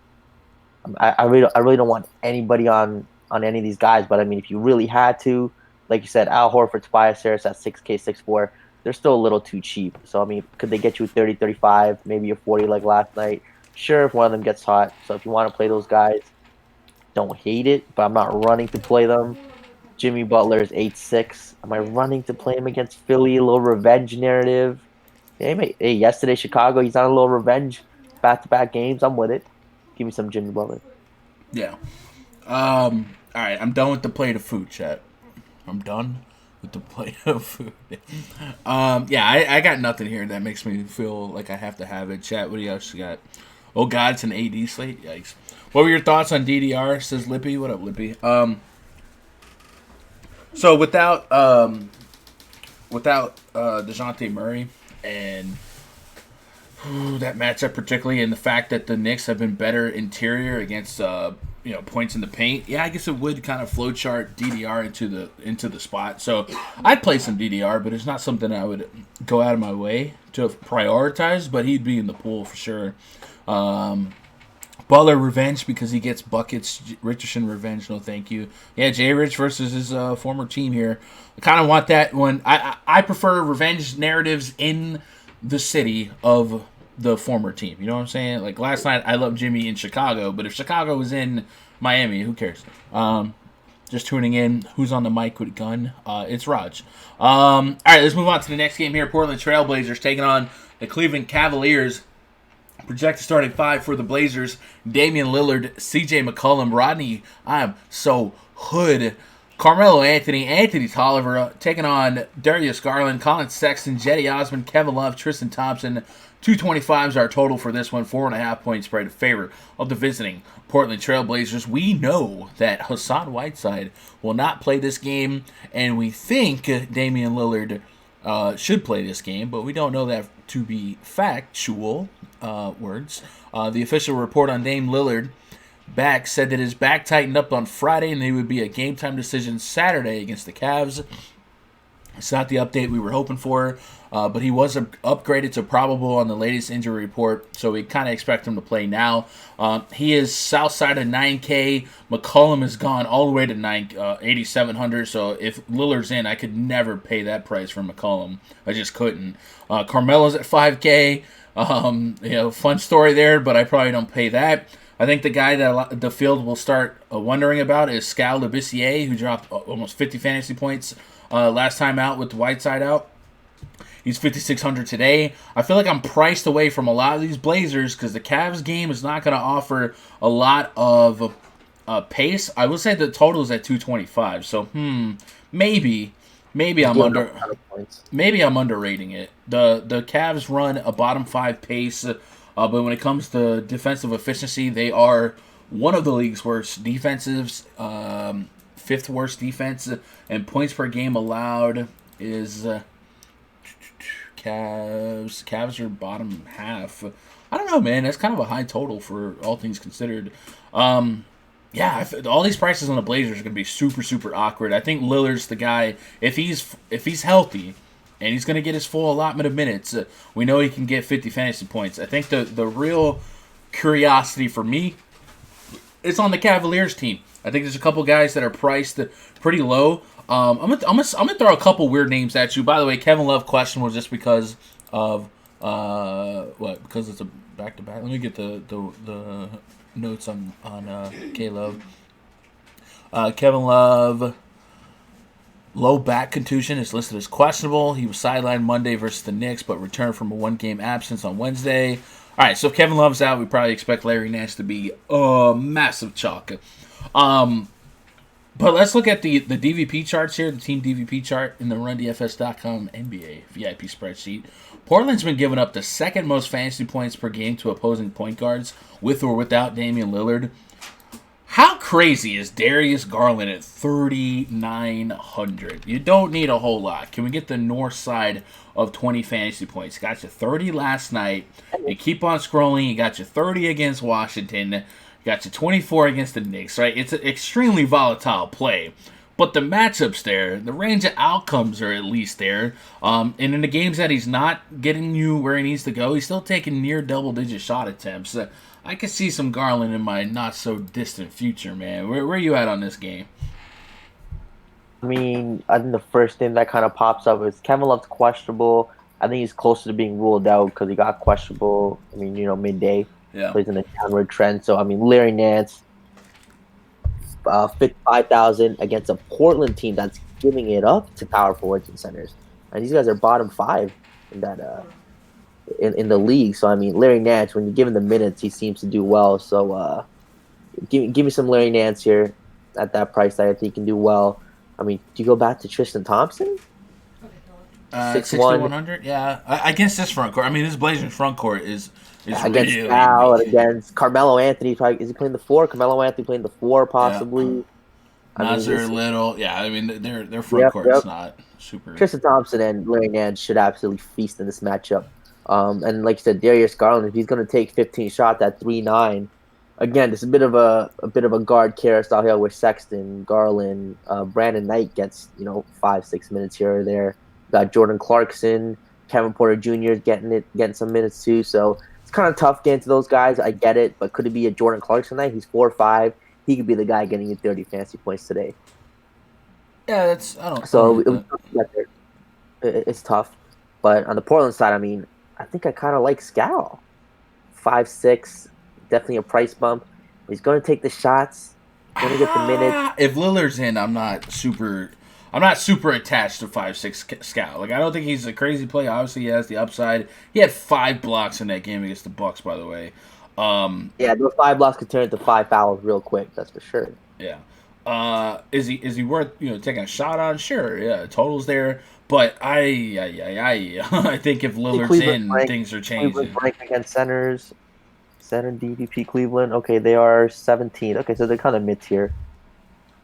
I really don't want anybody on any of these guys, but I mean, if you really had to, like you said, Al Horford, Tobias Harris at 6K, 6'4", they're still a little too cheap. So, I mean, could they get you 30, 35, maybe a 40 like last night? Sure, if one of them gets hot. So if you want to play those guys, don't hate it, but I'm not running to play them. Jimmy Butler is 8'6". Am I running to play him against Philly? A little revenge narrative. Hey, yesterday Chicago, he's on a little revenge back-to-back games. I'm with it. Give me some Jimmy Butler. Yeah. All right, I'm done with the plate of food, chat. I'm done with the plate of food. Yeah, I got nothing here that makes me feel like I have to have it. Chat, what do you else got? Oh, God, it's an AD slate? Yikes. What were your thoughts on DDR, says Lippy? What up, Lippy? So without DeJounte Murray and that matchup particularly, and the fact that the Knicks have been better interior against points in the paint, yeah, I guess it would kind of flowchart DDR into the spot. So I'd play some DDR, but it's not something I would go out of my way to prioritize. But he'd be in the pool for sure. Butler revenge because he gets buckets. Richardson revenge, no thank you. Yeah, Jay Rich versus his former team here. I kind of want that one. I prefer revenge narratives in the city of the former team. You know what I'm saying? Like last night, I love Jimmy in Chicago, but if Chicago was in Miami, who cares? Just tuning in. Who's on the mic with a gun? It's Raj. All right, let's move on to the next game here. Portland Trailblazers taking on the Cleveland Cavaliers. Projected starting 5 for the Blazers: Damian Lillard, C.J. McCollum, Rodney. I am so hood. Carmelo Anthony, Anthony Tolliver taking on Darius Garland, Colin Sexton, Jetty Osman, Kevin Love, Tristan Thompson. 225 is our total for this one. 4.5 point spread in favor of the visiting Portland Trailblazers. We know that Hassan Whiteside will not play this game, and we think Damian Lillard should play this game, but we don't know that to be factual words. The official report on Dame Lillard back said that his back tightened up on Friday and he would be a game time decision Saturday against the Cavs. It's not the update we were hoping for, but he was upgraded to probable on the latest injury report, so we kind of expect him to play now. He is south side of 9K. McCollum has gone all the way to 8,700, so if Lillard's in, I could never pay that price for McCollum. I just couldn't. Carmelo's at 5K. Fun story there, but I probably don't pay that. I think the guy that the field will start wondering about is Scal Labissiere, who dropped almost 50 fantasy points last time out with the Whiteside out. He's 5,600 today. I feel like I'm priced away from a lot of these Blazers because the Cavs game is not going to offer a lot of pace. I will say the total is at 225. So maybe I'm underrating it. The Cavs run a bottom 5 pace, but when it comes to defensive efficiency, they are one of the league's worst defensives, 5th worst defense, and points per game allowed is. Cavs are bottom half. I don't know, man. That's kind of a high total for all things considered. Yeah, all these prices on the Blazers are going to be super, super awkward. I think Lillard's the guy. If he's healthy and he's going to get his full allotment of minutes, we know he can get 50 fantasy points. I think the real curiosity for me is on the Cavaliers team. I think there's a couple guys that are priced pretty low. I'm gonna throw a couple weird names at you. By the way, Kevin Love question was just because of what? Because it's a back to back. Let me get the notes on K Love. Kevin Love, low back contusion is listed as questionable. He was sidelined Monday versus the Knicks, but returned from a 1-game absence on Wednesday. All right, so if Kevin Love's out, we probably expect Larry Nance to be a massive chalk. But let's look at the DVP charts here, the team DVP chart in the RunDFS.com NBA VIP spreadsheet. Portland's been giving up the second most fantasy points per game to opposing point guards, with or without Damian Lillard. How crazy is Darius Garland at 3,900? You don't need a whole lot. Can we get the north side of 20 fantasy points? Got you 30 last night. You keep on scrolling. You got you 30 against Washington. Got you 24 against the Knicks, right? It's an extremely volatile play. But the matchups there, the range of outcomes are at least there. And in the games that he's not getting you where he needs to go, he's still taking near double-digit shot attempts. I could see some Garland in my not-so-distant future, man. Where are you at on this game? I mean, I think the first thing that kind of pops up is Kevin Love's questionable. I think he's closer to being ruled out because he got questionable, midday. Yeah. Plays in a downward trend. So, Larry Nance, 5,000 against a Portland team that's giving it up to power forwards and centers. And these guys are bottom 5 in that in the league. So, Larry Nance, when you give him the minutes, he seems to do well. So, give me some Larry Nance here at that price that I think he can do well. Do you go back to Tristan Thompson? 6,100? Yeah. Against this front court. This Blazers front court is against really Cal and against Carmelo Anthony. Probably, is he playing the 4? Carmelo Anthony playing the 4 possibly. Yeah. Nasir Little. Yeah, their front court's not super. Tristan Thompson and Larry Nance should absolutely feast in this matchup. And like you said, Darius Garland, if he's going to take 15 shots at 3-9, again, it's a bit of a guard carousel here with Sexton, Garland, Brandon Knight gets 5-6 minutes here or there. Got Jordan Clarkson, Kevin Porter Jr. getting some minutes too. So it's kind of tough getting to those guys. I get it, but could it be a Jordan Clarkson night? He's 4-5. He could be the guy getting you 30 fantasy points today. Yeah, that's I don't. So it was tough to get there. It's tough, but on the Portland side, I think I kind of like Scal. 5-6, definitely a price bump. He's going to take the shots. Going to get the minutes. If Lillard's in, I'm not super attached to 5-6 Scal. I don't think he's a crazy play. Obviously, he has the upside. He had 5 blocks in that game against the Bucks, by the way. Yeah, those 5 blocks could turn into 5 fouls real quick. That's for sure. Yeah. Is he worth taking a shot on? Sure. Yeah, total's there. But I think if Lillard's in, things are changing. Cleveland rank against centers. Center DVP Cleveland. Okay, they are 17. Okay, so they're kind of mid-tier.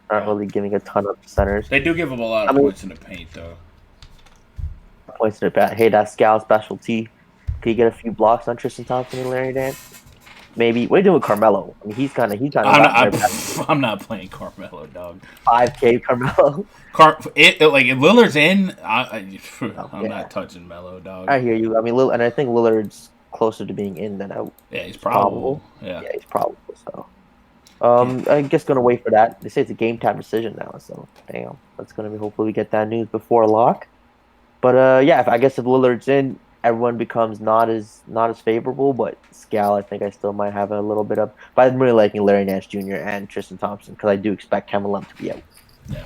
Aren't really giving a ton of centers. They do give up a lot of points in the paint, though. Points in the paint. Hey, that's Scal's specialty. Can you get a few blocks on Tristan Thompson and Larry Nance? Maybe. What are you doing with Carmelo? He's kind of. I'm not playing Carmelo, dog. 5K Carmelo. If Lillard's in, I'm not touching Melo, dog. I hear you. And I think Lillard's closer to being in than out. Yeah, he's probable. Yeah, he's probable. So. I guess gonna wait for that. They say it's a game time decision now, so damn. That's gonna be hopefully we get that news before lock. But if Lillard's in, everyone becomes not as favorable. But Scal, I think I still might have a little bit of. But I'm really liking Larry Nance Jr. and Tristan Thompson because I do expect Kevin Love to be out. Yeah.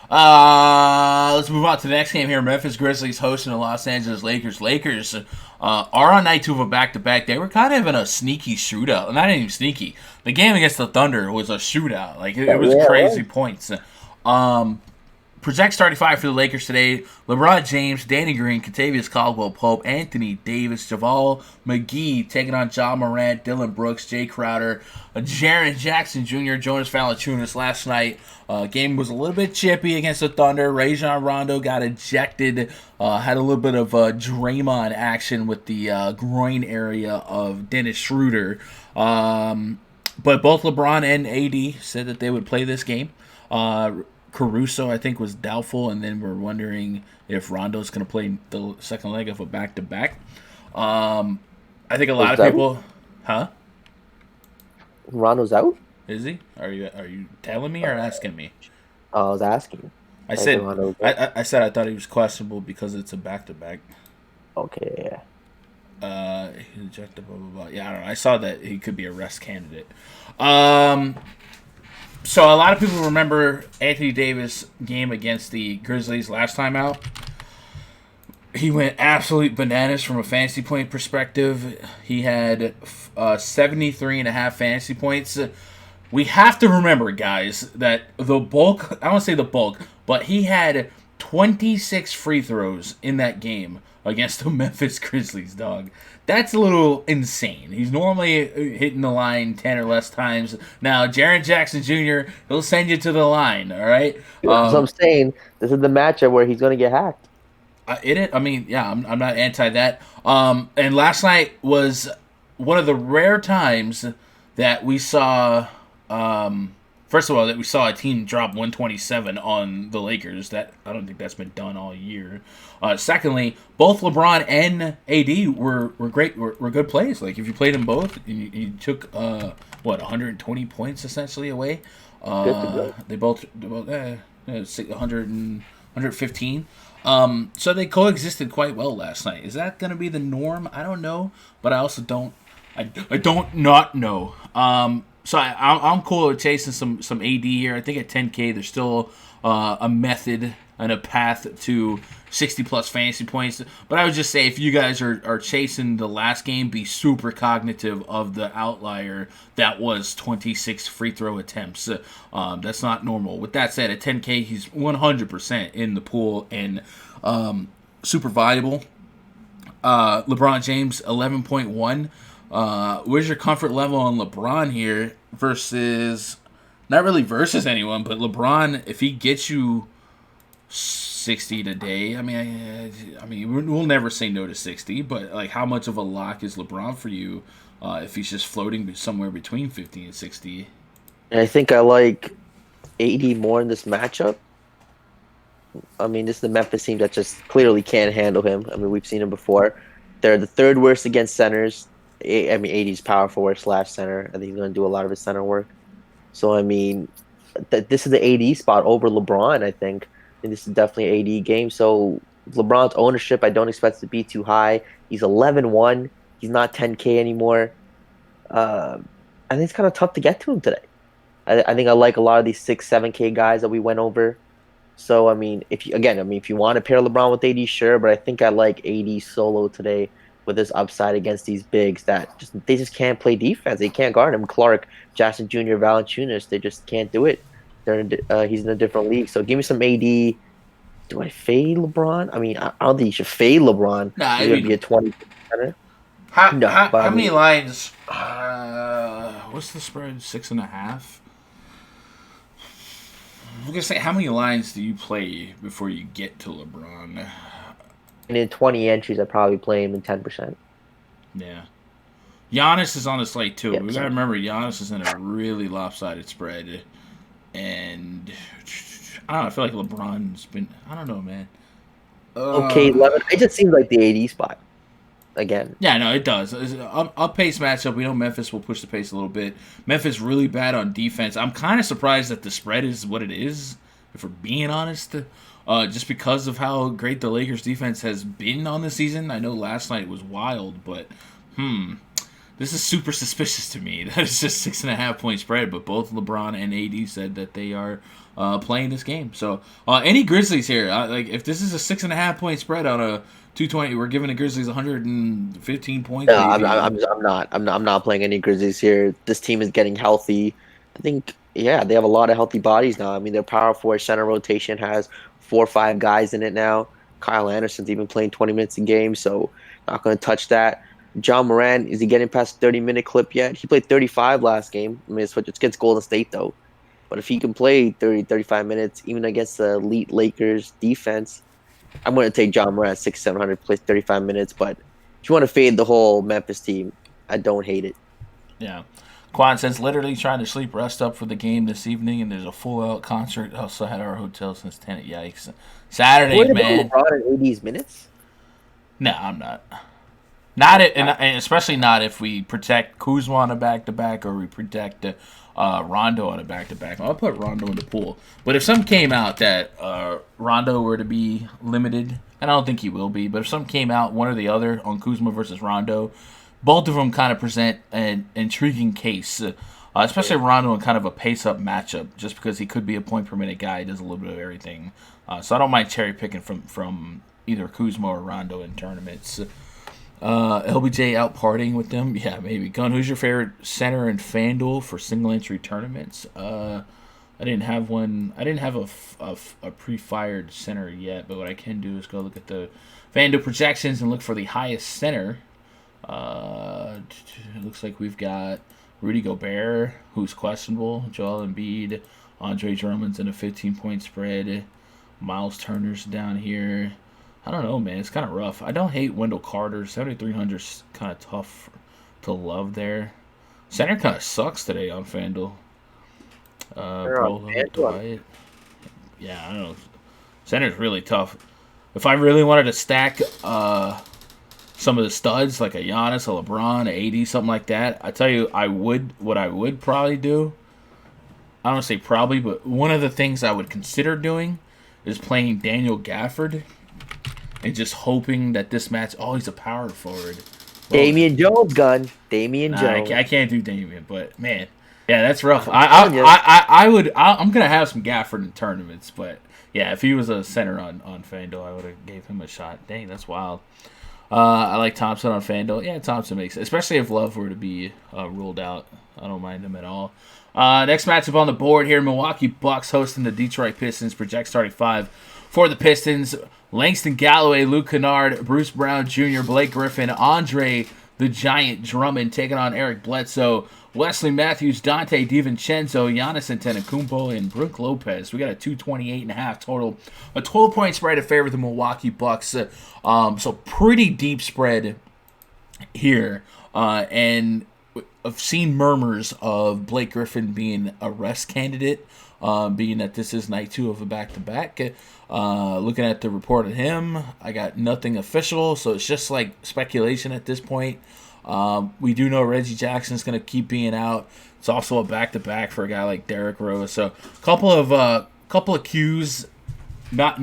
Let's move on to the next game here. Memphis Grizzlies hosting the Los Angeles Lakers. Lakers are on night 2 of a back-to-back. They were kind of in a sneaky shootout. Not even sneaky. The game against the Thunder was a shootout. Like, it was crazy points. Project starting 5 for the Lakers today: LeBron James, Danny Green, Kentavious Caldwell-Pope, Anthony Davis, JaVale McGee taking on Ja Morant, Dylan Brooks, Jay Crowder, Jaren Jackson Jr., Jonas Valanciunas. Last night, game was a little bit chippy against the Thunder. Rajon Rondo got ejected, had a little bit of Draymond action with the groin area of Dennis Schroeder. But both LeBron and AD said that they would play this game. Caruso, I think, was doubtful, and then we're wondering if Rondo's going to play the second leg of a back-to-back. I think a lot of people... Huh? Rondo's out? Is he? Are you telling me or asking me? I was asking. I said I thought he was questionable because it's a back-to-back. Okay, yeah. He ejected, blah, blah, blah. Yeah, I don't know. I saw that he could be a rest candidate. So a lot of people remember Anthony Davis' game against the Grizzlies last time out. He went absolute bananas from a fantasy point perspective. He had 73.5 fantasy points. We have to remember, guys, that the bulk, I don't want to say the bulk, but he had 26 free throws in that game against the Memphis Grizzlies, dog. That's a little insane. He's normally hitting the line 10 or less times. Now, Jaren Jackson Jr., he'll send you to the line, all right? That's what I'm saying. This is the matchup where he's going to get hacked. I'm not anti that. And last night was one of the rare times that we saw... First of all, that we saw a team drop 127 on the Lakers. That I don't think that's been done all year. Secondly, both LeBron and AD were great, were good plays. Like, if you played them both, you took 120 points essentially away. They both 100 and 115. So they coexisted quite well last night. Is that going to be the norm? I don't know, but I also don't. I don't not know. So I'm cool with chasing some AD here. I think at 10K there's still a method and a path to 60-plus fantasy points. But I would just say if you guys are chasing the last game, be super cognitive of the outlier that was 26 free throw attempts. That's not normal. With that said, at 10K he's 100% in the pool and super valuable. LeBron James, 11.1. Where's your comfort level on LeBron here versus, not really versus anyone, but LeBron, if he gets you 60 today, I mean, we'll never say no to 60, but like, how much of a lock is LeBron for you if he's just floating somewhere between 50 and 60? I think I like AD more in this matchup. I mean, this is the Memphis team that just clearly can't handle him. I mean, we've seen him before. They're the third worst against centers. I mean, AD's power forward / center. I think he's going to do a lot of his center work. So, I mean, this is the AD spot over LeBron, I think. And this is definitely an AD game. So, LeBron's ownership, I don't expect to be too high. He's 11-1. He's not 10K anymore. I think it's kind of tough to get to him today. I think I like a lot of these 6, 7K guys that we went over. So, I mean, if you want to pair LeBron with AD, sure. But I think I like AD solo today with his upside against these bigs that they just can't play defense. They can't guard him. Clark, Jackson Jr., Valanciunas, they just can't do it. He's in a different league. So give me some AD. Do I fade LeBron? I mean, I don't think you should fade LeBron. Nah, he's going to be a 20 center. How many lines? What's the spread? 6.5? I'm going to say, how many lines do you play before you get to LeBron? And in 20 entries, I'd probably play him in 10%. Yeah. Giannis is on the slate, too. Yep, We got to remember, Giannis is in a really lopsided spread. And, I don't know, I feel like LeBron's been... I don't know, man. Okay, 11. It just seems like the AD spot. Again. Yeah, no, it does. It's an up-pace matchup. We know Memphis will push the pace a little bit. Memphis really bad on defense. I'm kind of surprised that the spread is what it is, if we're being honest. just because of how great the Lakers defense has been on the season. I know last night was wild, but this is super suspicious to me. That is just 6.5 point spread, but both LeBron and AD said that they are playing this game. So any Grizzlies here? Like if this is a 6.5 point spread on a 220, we're giving the Grizzlies 115 points. No, I'm not playing any Grizzlies here. This team is getting healthy. I think, yeah, they have a lot of healthy bodies now. I mean, their power forward center rotation has 4 or 5 guys in it now. Kyle Anderson's even playing 20 minutes a game, so not going to touch that. John Moran, is he getting past 30-minute clip yet? He played 35 last game. I mean, it's against Golden State, though. But if he can play 30, 35 minutes, even against the elite Lakers defense, I'm going to take John Moran at 6,700, plays 35 minutes. But if you want to fade the whole Memphis team, I don't hate it. Yeah. Quan says, literally trying to sleep rest up for the game this evening, and there's a full-out concert outside our hotel since 10. Yikes. Saturdays, man. LeBron in 80s minutes? No, I'm not. Not it, and especially not if we protect Kuzma on a back-to-back or we protect Rondo on a back-to-back. I'll put Rondo in the pool. But if some came out that Rondo were to be limited, and I don't think he will be, but if some came out, one or the other, on Kuzma versus Rondo, both of them kind of present an intriguing case, especially Rondo in kind of a pace-up matchup, just because he could be a point-per-minute guy. He does a little bit of everything. So I don't mind cherry-picking from either Kuzma or Rondo in tournaments. LBJ out partying with them? Yeah, maybe. Gun, who's your favorite center in FanDuel for single-entry tournaments? I didn't have one. I didn't have a pre-fired center yet, but what I can do is go look at the FanDuel projections and look for the highest center. It looks like we've got Rudy Gobert, who's questionable, Joel Embiid, Andre Drummond's in a 15-point spread, Miles Turner's down here. I don't know, man. It's kind of rough. I don't hate Wendell Carter. 7,300's kind of tough to love there. Center kind of sucks today on FanDuel. Yeah, I don't know. Center's really tough. If I really wanted to stack some of the studs, like a Giannis, a LeBron, a AD, something like that, I tell you, what I would probably do, I don't say probably, but one of the things I would consider doing is playing Daniel Gafford and just hoping that this match, he's a power forward. Damian Jones, Gun. Damian Jones. I can't do Damian, but man, yeah, that's rough. I'm gonna have some Gafford in tournaments, but yeah, if he was a center on FanDuel, I would have gave him a shot. Dang, that's wild. I like Thompson on FanDuel. Yeah, Thompson makes it, especially if Love were to be ruled out. I don't mind him at all. Next matchup on the board here: Milwaukee Bucks hosting the Detroit Pistons. Project starting 5 for the Pistons: Langston Galloway, Luke Kennard, Bruce Brown Jr., Blake Griffin, Andre the Giant Drummond taking on Eric Bledsoe, Wesley Matthews, Dante DiVincenzo, Giannis Antetokounmpo, and Brook Lopez. We got a 228.5 total. A 12-point spread in favor of the Milwaukee Bucks. So pretty deep spread here. And I've seen murmurs of Blake Griffin being a rest candidate, being that this is night 2 of a back-to-back. Looking at the report on him, I got nothing official, so it's just like speculation at this point. We do know Reggie Jackson's going to keep being out. It's also a back-to-back for a guy like Derrick Rose. So couple of cues, not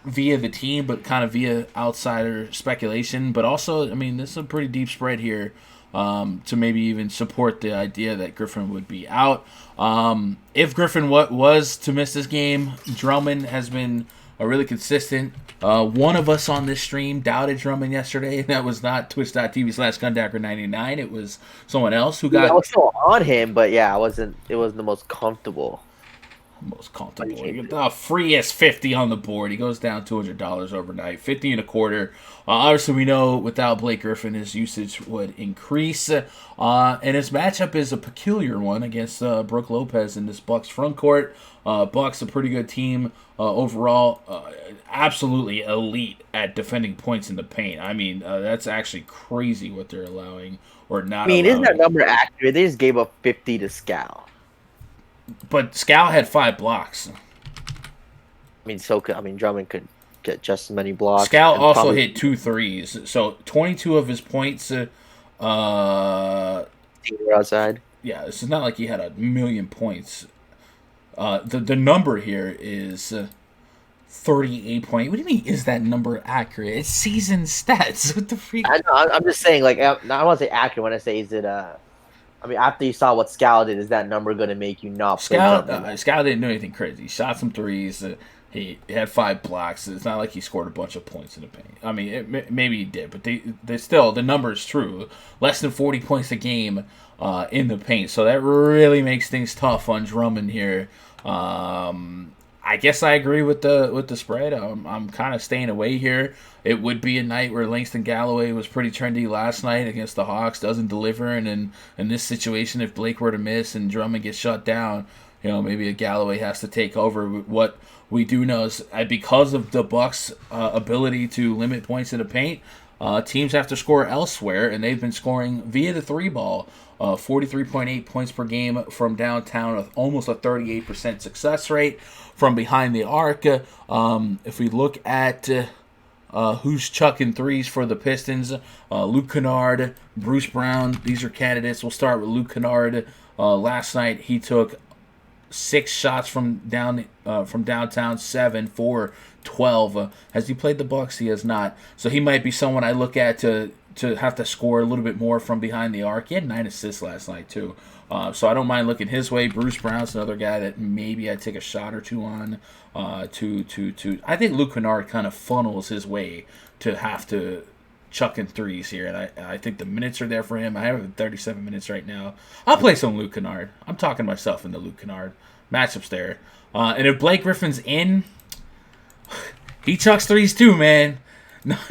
via the team, but kind of via outsider speculation. But also, I mean, this is a pretty deep spread here to maybe even support the idea that Griffin would be out. If Griffin was to miss this game, Drummond has been really consistent. One of us on this stream doubted Drummond yesterday. That was not twitch.tv/Gundagger99. It was someone else who got... I was still on him, but yeah, it wasn't the most comfortable. You get the freest 50 on the board. He goes down $200 overnight, 50 and a quarter. Obviously, we know without Blake Griffin, his usage would increase. And his matchup is a peculiar one against Brook Lopez in this Bucks front court. Bucks a pretty good team overall. Absolutely elite at defending points in the paint. I mean, that's actually crazy what they're allowing or not. I mean, isn't that number accurate? They just gave up 50 to Scal. But Scal had 5 blocks. Drummond could get just as many blocks. Scal also hit 2 threes. So 22 of his points. Outside. Yeah, this is not like he had a million points. The number here is 38.8. What do you mean? Is that number accurate? It's season stats. What the freak? I'm just saying, like, I don't want to say accurate when I say, is it, I mean, after you saw what Scal did, is that number going to make you not play Drummond? Scal didn't do anything crazy. He shot some threes. He had 5 blocks. It's not like he scored a bunch of points in the paint. I mean, maybe he did, but they still, the number is true. Less than 40 points a game in the paint. So that really makes things tough on Drummond here. I guess I agree with the spread. I'm kind of staying away here. It would be a night where Langston Galloway was pretty trendy last night against the Hawks, doesn't deliver, and in this situation, if Blake were to miss and Drummond gets shut down, maybe a Galloway has to take over. What we do know is because of the Bucks' ability to limit points in the paint, teams have to score elsewhere, and they've been scoring via the 3-ball. 43.8 points per game from downtown with almost a 38% success rate from behind the arc. If we look at who's chucking threes for the Pistons, Luke Kennard, Bruce Brown, these are candidates. We'll start with Luke Kennard. Last night he took 6 shots from downtown, 7 for 12. Has he played the Bucks? He has not. So he might be someone I look at to have to score a little bit more from behind the arc. He had 9 assists last night too. So I don't mind looking his way. Bruce Brown's another guy that maybe I'd take a shot or two on. I think Luke Kennard kind of funnels his way to have to chuck in threes here, and I think the minutes are there for him. I have 37 minutes right now. I'll play some Luke Kennard. I'm talking myself in the Luke Kennard matchups there. And if Blake Griffin's in, he chucks threes too, man.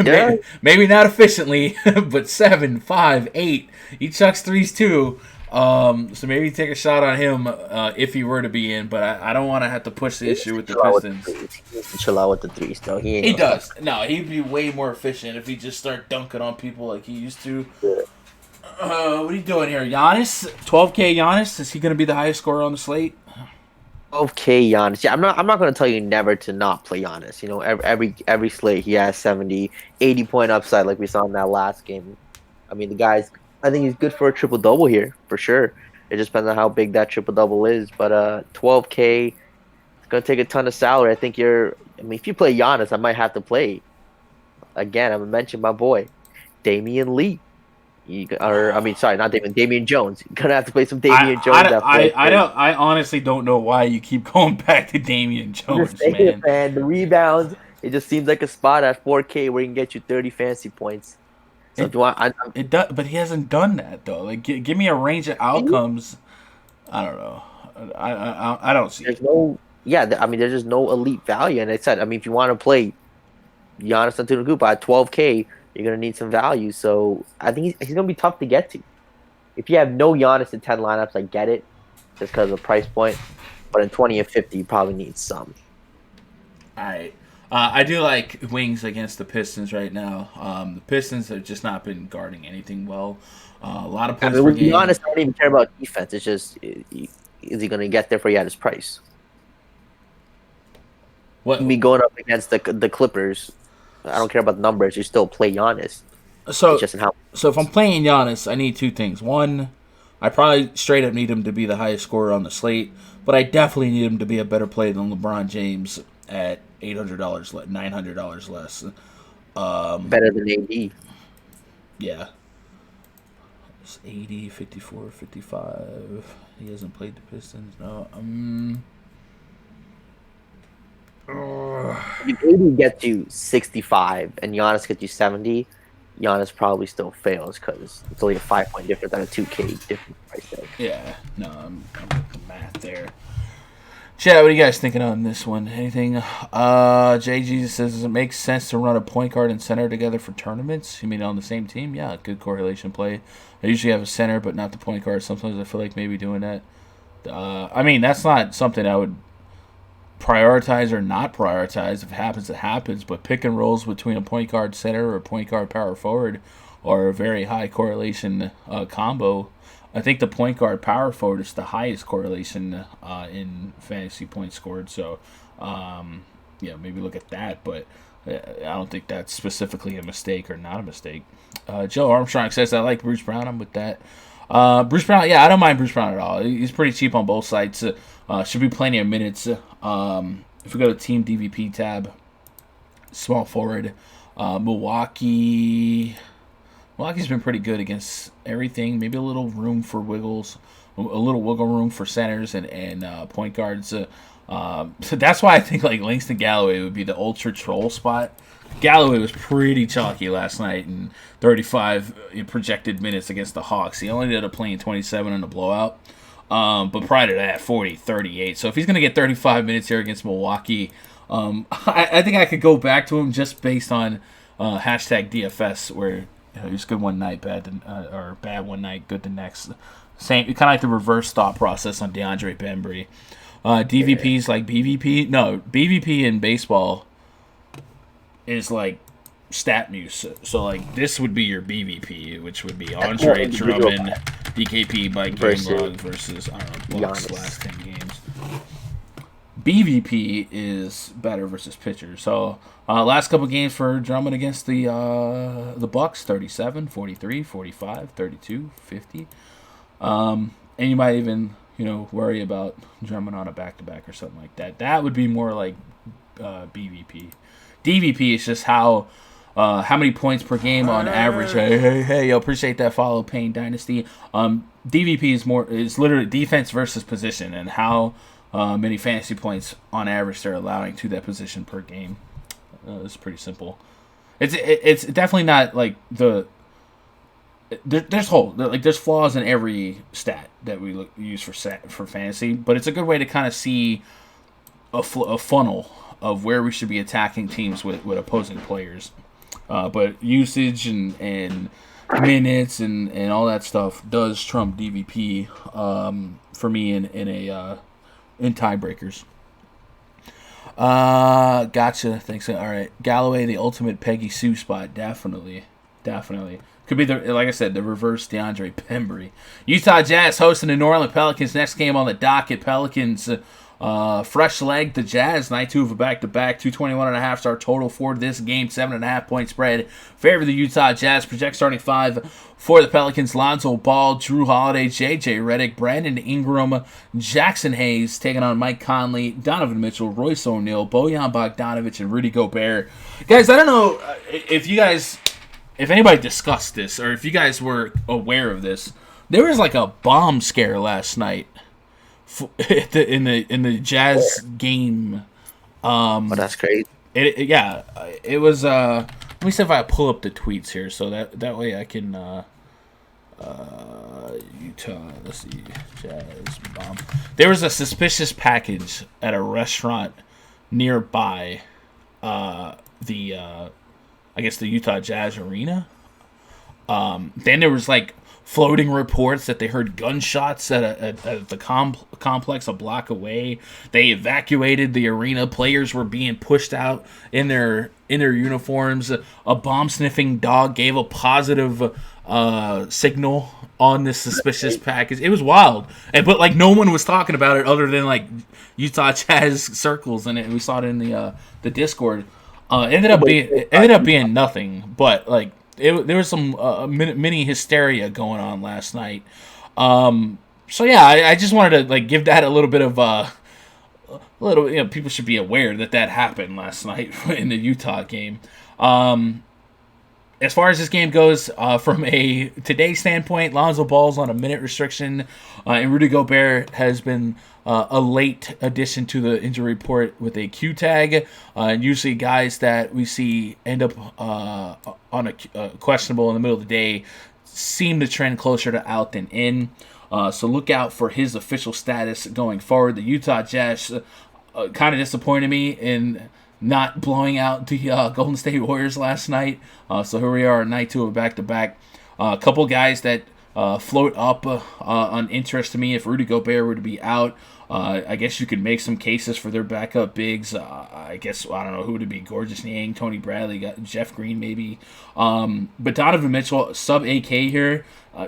Yeah. Maybe not efficiently, but 7, 5, 8. He chucks threes too. So maybe take a shot on him if he were to be in, but I don't want to have to push the issue with the Pistons. He needs to chill out with the threes, though. He does. No, he'd be way more efficient if he just start dunking on people like he used to. Yeah. What are you doing here, Giannis? 12K Giannis? Is he going to be the highest scorer on the slate? 12K Giannis. Yeah, I'm not going to tell you never to not play Giannis. Every slate he has 70, 80 point upside like we saw in that last game. I mean, the guy's. I think he's good for a triple-double here, for sure. It just depends on how big that triple-double is. But 12K, it's going to take a ton of salary. I mean, if you play Giannis, I might have to play. Again, I'm going to mention my boy, Damian Lee. Damian Jones. You're going to have to play some Damian Jones. I honestly don't know why you keep going back to Damian Jones, man. The rebounds, it just seems like a spot at 4K where he can get you 30 fantasy points. So it does, but he hasn't done that though. Like, give me a range of outcomes. I don't know. I don't see. There's there's just no elite value. And I said, if you want to play Giannis Antetokounmpo at 12K, you're gonna need some value. So I think he's gonna be tough to get to. If you have no Giannis in 10 lineups, I get it, just because of the price point. But in 20 and 50, you probably need some. All right. I do like wings against the Pistons right now. The Pistons have just not been guarding anything well. A lot of points per game. To be honest, I don't even care about defense. It's just, is he going to get there for you at his price? What? Me going up against the Clippers, I don't care about the numbers. You still play Giannis. So if I'm playing Giannis, I need 2 things. One, I probably straight up need him to be the highest scorer on the slate, but I definitely need him to be a better player than LeBron James at $800, $900 less. Better than AD. Yeah. It's 80, 54, 55. He hasn't played the Pistons. No. If AD gets you 65 and Giannis gets you 70, Giannis probably still fails because it's only a 5-point difference on a 2K difference price tag. Yeah. No, I'm with the math there. Chad, what are you guys thinking on this one? Anything? JG says, does it make sense to run a point guard and center together for tournaments? You mean on the same team? Yeah, good correlation play. I usually have a center, but not the point guard. Sometimes I feel like maybe doing that. That's not something I would prioritize or not prioritize. If it happens, it happens. But pick and rolls between a point guard center or a point guard power forward are a very high correlation combo. I think the point guard power forward is the highest correlation in fantasy points scored. So, maybe look at that. But I don't think that's specifically a mistake or not a mistake. Joe Armstrong says, I like Bruce Brown. I'm with that. Bruce Brown, yeah, I don't mind Bruce Brown at all. He's pretty cheap on both sides. Should be plenty of minutes. If we go to Team DVP tab, small forward, Milwaukee's been pretty good against everything. Maybe a little room for a little wiggle room for centers and point guards. So that's why I think like Langston Galloway would be the ultra troll spot. Galloway was pretty chalky last night in 35 projected minutes against the Hawks. He only ended up playing 27 in a blowout. But prior to that, 40, 38. So if he's going to get 35 minutes here against Milwaukee, I think I could go back to him just based on hashtag DFS, where he was good one night, or bad one night, good the next. Same, kind of like the reverse thought process on DeAndre Bembry. DVP's like BVP. No, BVP in baseball is like stat muse. So like this would be your BVP, which would be Andre Drummond, DKP by game log versus Bucks last 10 games. BVP is batter versus pitcher. So last couple games for Drummond against the Bucks, 37, 43, 45, 32, 50. And you might even worry about Drummond on a back-to-back or something like that. That would be more like BVP. DVP is just how many points per game on average. Hey, appreciate that follow, Payne Dynasty. DVP is literally defense versus position and how many fantasy points on average they're allowing to that position per game. It's pretty simple. It's definitely not like there's flaws in every stat that we use for fantasy, but it's a good way to kind of see a funnel of where we should be attacking teams with opposing players. But usage and minutes and all that stuff does trump DVP for me in tiebreakers. Gotcha. Thanks. All right, Galloway, the ultimate Peggy Sue spot, definitely. Could be like I said, the reverse DeAndre Bembry. Utah Jazz hosting the New Orleans Pelicans. Next game on the docket. Pelicans fresh leg the Jazz. Night 2 of a back-to-back. 221.5 star total for this game. 7.5 point spread. Favor the Utah Jazz. Project starting 5 for the Pelicans. Lonzo Ball, Drew Holiday, J.J. Redick, Brandon Ingram, Jackson Hayes taking on Mike Conley, Donovan Mitchell, Royce O'Neal, Bojan Bogdanovic, and Rudy Gobert. Guys, I don't know if anybody discussed this or if you guys were aware of this. There was like a bomb scare last night in the Jazz game. That's great. It was. Let me see if I pull up the tweets here so that way I can. Utah. Let's see. Jazz bomb. There was a suspicious package at a restaurant nearby. I guess the Utah Jazz arena. Then there was like floating reports that they heard gunshots at the complex a block away. They evacuated the arena. Players were being pushed out in their uniforms. A bomb sniffing dog gave a positive signal on this suspicious package. It was wild, but like no one was talking about it other than like Utah Jazz circles, and we saw it in the Discord. Ended up being nothing, but like there was some mini hysteria going on last night. So yeah, I just wanted to like give that a little bit of people should be aware that happened last night in the Utah game. As far as this game goes, from a today standpoint, Lonzo Ball's on a minute restriction, and Rudy Gobert has been a late addition to the injury report with a Q tag. Usually guys that we see end up on a questionable in the middle of the day seem to trend closer to out than in. So look out for his official status going forward. The Utah Jazz kind of disappointed me in not blowing out the Golden State Warriors last night. So here we are, night 2 of back-to-back. A couple guys that float up on interest to me if Rudy Gobert were to be out. I guess you could make some cases for their backup bigs. I don't know who would it be. Gorgeous Niang, Tony Bradley, got Jeff Green maybe. But Donovan Mitchell, sub 8K here.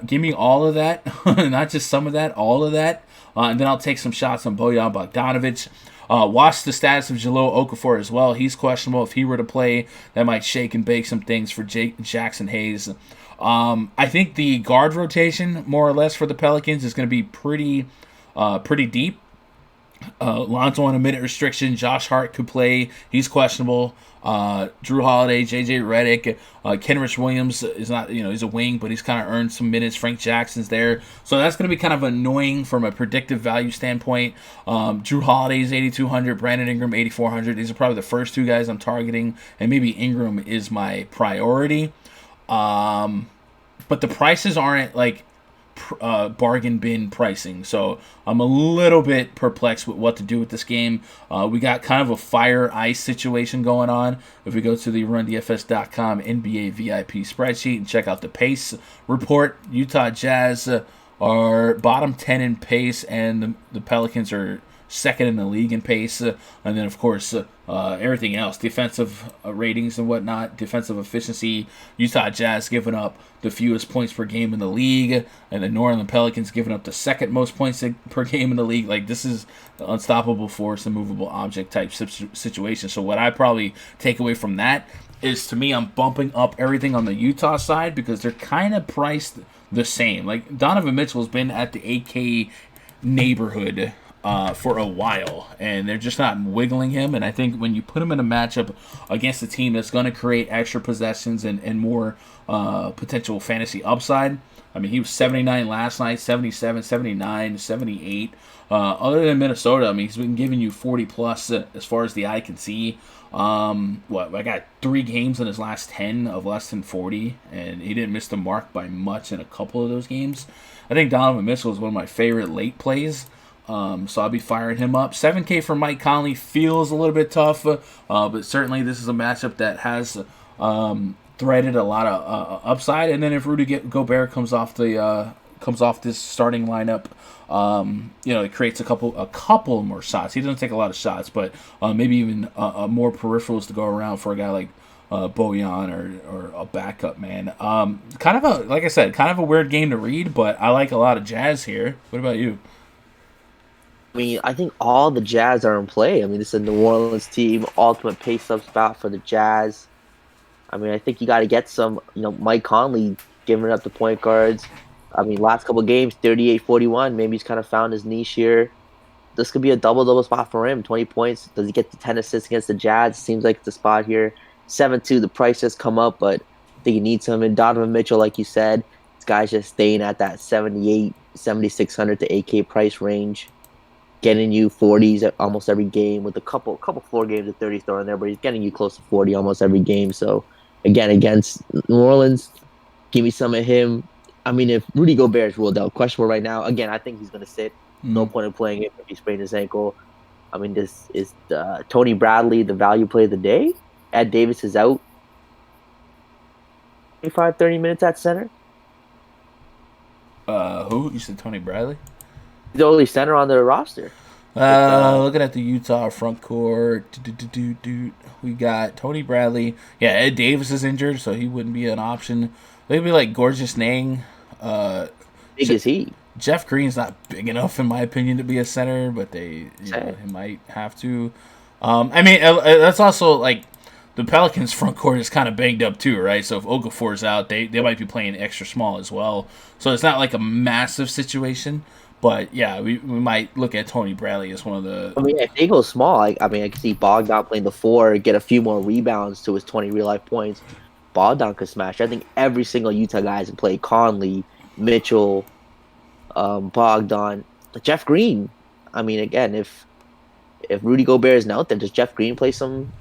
Give me all of that. Not just some of that, all of that. And then I'll take some shots on Bojan Bogdanovic. Watch the status of Jahlil Okafor as well. He's questionable. If he were to play, that might shake and bake some things for Jackson Hayes. I think the guard rotation, more or less, for the Pelicans is going to be pretty deep. Lonzo on a minute restriction. Josh Hart could play. He's questionable. Drew Holiday, JJ Redick, Kenrich Williams is not, he's a wing, but he's kind of earned some minutes. Frank Jackson's there. So that's going to be kind of annoying from a predictive value standpoint. Drew Holiday is 8,200. Brandon Ingram, 8,400. These are probably the first two guys I'm targeting, and maybe Ingram is my priority. But the prices aren't like bargain bin pricing, so I'm a little bit perplexed with what to do with this game. We got kind of a fire ice situation going on. If we go to the RunDFS.com NBA VIP spreadsheet and check out the pace report, Utah Jazz are bottom 10 in pace, and the Pelicans are second in the league in pace. And then, of course, everything else, defensive ratings and whatnot, defensive efficiency. Utah Jazz giving up the fewest points per game in the league, and the New Orleans Pelicans giving up the second most points per game in the league. Like, this is an unstoppable force, immovable object type situation. So what I probably take away from that is, to me, I'm bumping up everything on the Utah side because they're kind of priced the same. Like, Donovan Mitchell's been at the 8K neighborhood for a while, and they're just not wiggling him. And I think when you put him in a matchup against a team that's going to create extra possessions and more potential fantasy upside, I mean, he was 79 last night, 77, 79, 78. Other than Minnesota, I mean, he's been giving you 40 plus as far as the eye can see. I got 3 games in his last 10 of less than 40, and he didn't miss the mark by much in a couple of those games. I think Donovan Mitchell is one of my favorite late plays. So I'll be firing him up. 7K for Mike Conley feels a little bit tough, but certainly this is a matchup that has threaded a lot of upside. And then if Rudy Gobert comes off this starting lineup, it creates a couple more shots. He doesn't take a lot of shots, but maybe even more peripherals to go around for a guy like Bojan or a backup man. Kind of a weird game to read, but I like a lot of Jazz here. What about you? I mean, I think all the Jazz are in play. I mean, this is a New Orleans team, ultimate pace-up spot for the Jazz. I mean, I think you got to get some, Mike Conley giving up the point guards. I mean, last couple of games, 38-41. Maybe he's kind of found his niche here. This could be a double-double spot for him. 20 points. Does he get the 10 assists against the Jazz? Seems like it's the spot here. 7-2, the price has come up, but I think he needs him. And Donovan Mitchell, like you said, this guy's just staying at that 78, 7,600 to 8K price range. Getting you 40s at almost every game with a couple floor games of 30s thrown in there, but he's getting you close to 40 almost every game. So, again, against New Orleans, give me some of him. I mean, if Rudy Gobert is ruled out, questionable right now, again, I think he's going to sit. No point in playing him if he sprained his ankle. I mean, this is Tony Bradley, the value play of the day. Ed Davis is out. 25, 30 minutes at center. Who? You said Tony Bradley? He's the only center on the roster. Looking at the Utah front court, we got Tony Bradley. Yeah, Ed Davis is injured, so he wouldn't be an option. They'd be like Gorgeous Nang. Big is he? Jeff Green's not big enough, in my opinion, to be a center, but he might have to. I mean, that's also like the Pelicans' front court is kind of banged up too, right? So if Okafor's out, they might be playing extra small as well. So it's not like a massive situation. But, yeah, we might look at Tony Bradley as one of the... I mean, if they go small, I can see Bogdan playing the 4, get a few more rebounds to his 20 real-life points. Bogdan could smash. I think every single Utah guy has played Conley, Mitchell, Bogdan, Jeff Green. I mean, again, if Rudy Gobert isn't out there, does Jeff Green play some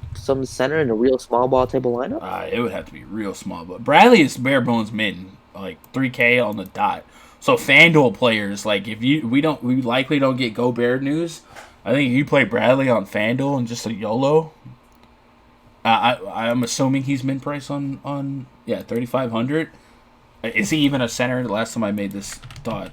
center in a real small ball type of lineup? It would have to be real small. But Bradley is bare bones min, like 3K on the dot. So FanDuel players, like we likely don't get Gobert news. I think if you play Bradley on FanDuel and just a YOLO, I'm assuming he's min price on 3,500. Is he even a center? The last time I made this thought,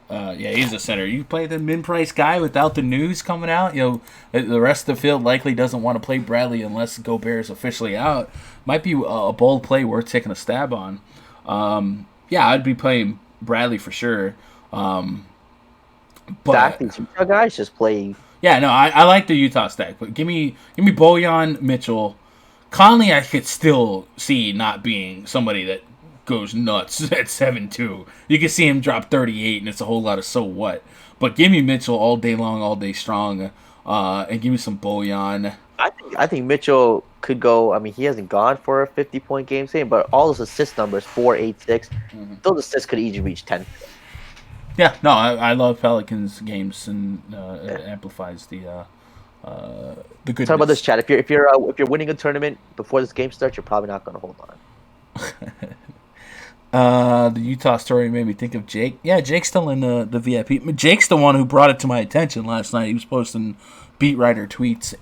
he's a center. You play the min price guy without the news coming out. The rest of the field likely doesn't want to play Bradley unless Gobert is officially out. Might be a bold play worth taking a stab on. I'd be playing Bradley for sure. But these Utah guys just play Yeah, no, I like the Utah stack, but give me Bojan, Mitchell, Conley. I could still see not being somebody that goes nuts at 7-2. You can see him drop 38, and it's a whole lot of so what. But give me Mitchell all day long, all day strong, and give me some Bojan. I think Mitchell could go. I mean, he hasn't gone for a 50-point game saying, but all his assist numbers 4, 8, 6. Those assists could easily reach 10. Yeah, no, I love Pelicans games, and it amplifies the goodness. Talk about this, Chad. If you're winning a tournament before this game starts, you're probably not going to hold on. The Utah story made me think of Jake. Yeah, Jake's still in the VIP. Jake's the one who brought it to my attention last night. He was posting beat writer tweets.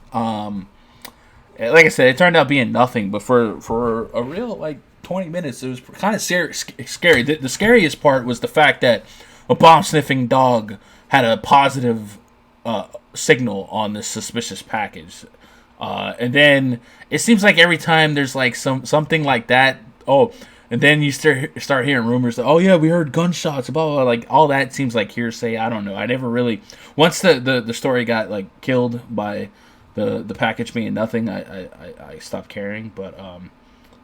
Like I said, it turned out being nothing, but for a real 20 minutes, it was kind of scary. The scariest part was the fact that a bomb-sniffing dog had a positive signal on this suspicious package. And then it seems like every time there's something like that, and then you start hearing rumors that, oh yeah, we heard gunshots, blah, blah, blah. All that seems like hearsay. I don't know. I never really, once the story got killed by the package being nothing, I stopped caring. But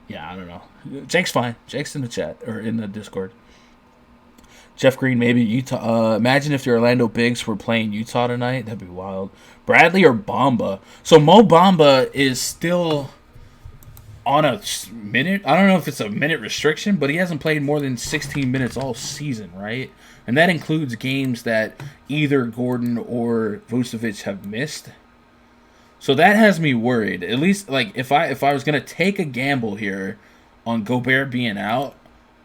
yeah, I don't know. Jake's fine. Jake's in the chat or in the Discord. Jeff Green, maybe Utah. Imagine if the Orlando Bigs were playing Utah tonight. That'd be wild. Bradley or Bamba? So Mo Bamba is still on a minute. I don't know if it's a minute restriction, but he hasn't played more than 16 minutes all season, right? And that includes games that either Gordon or Vucevic have missed. So that has me worried. At least, if I was gonna take a gamble here on Gobert being out,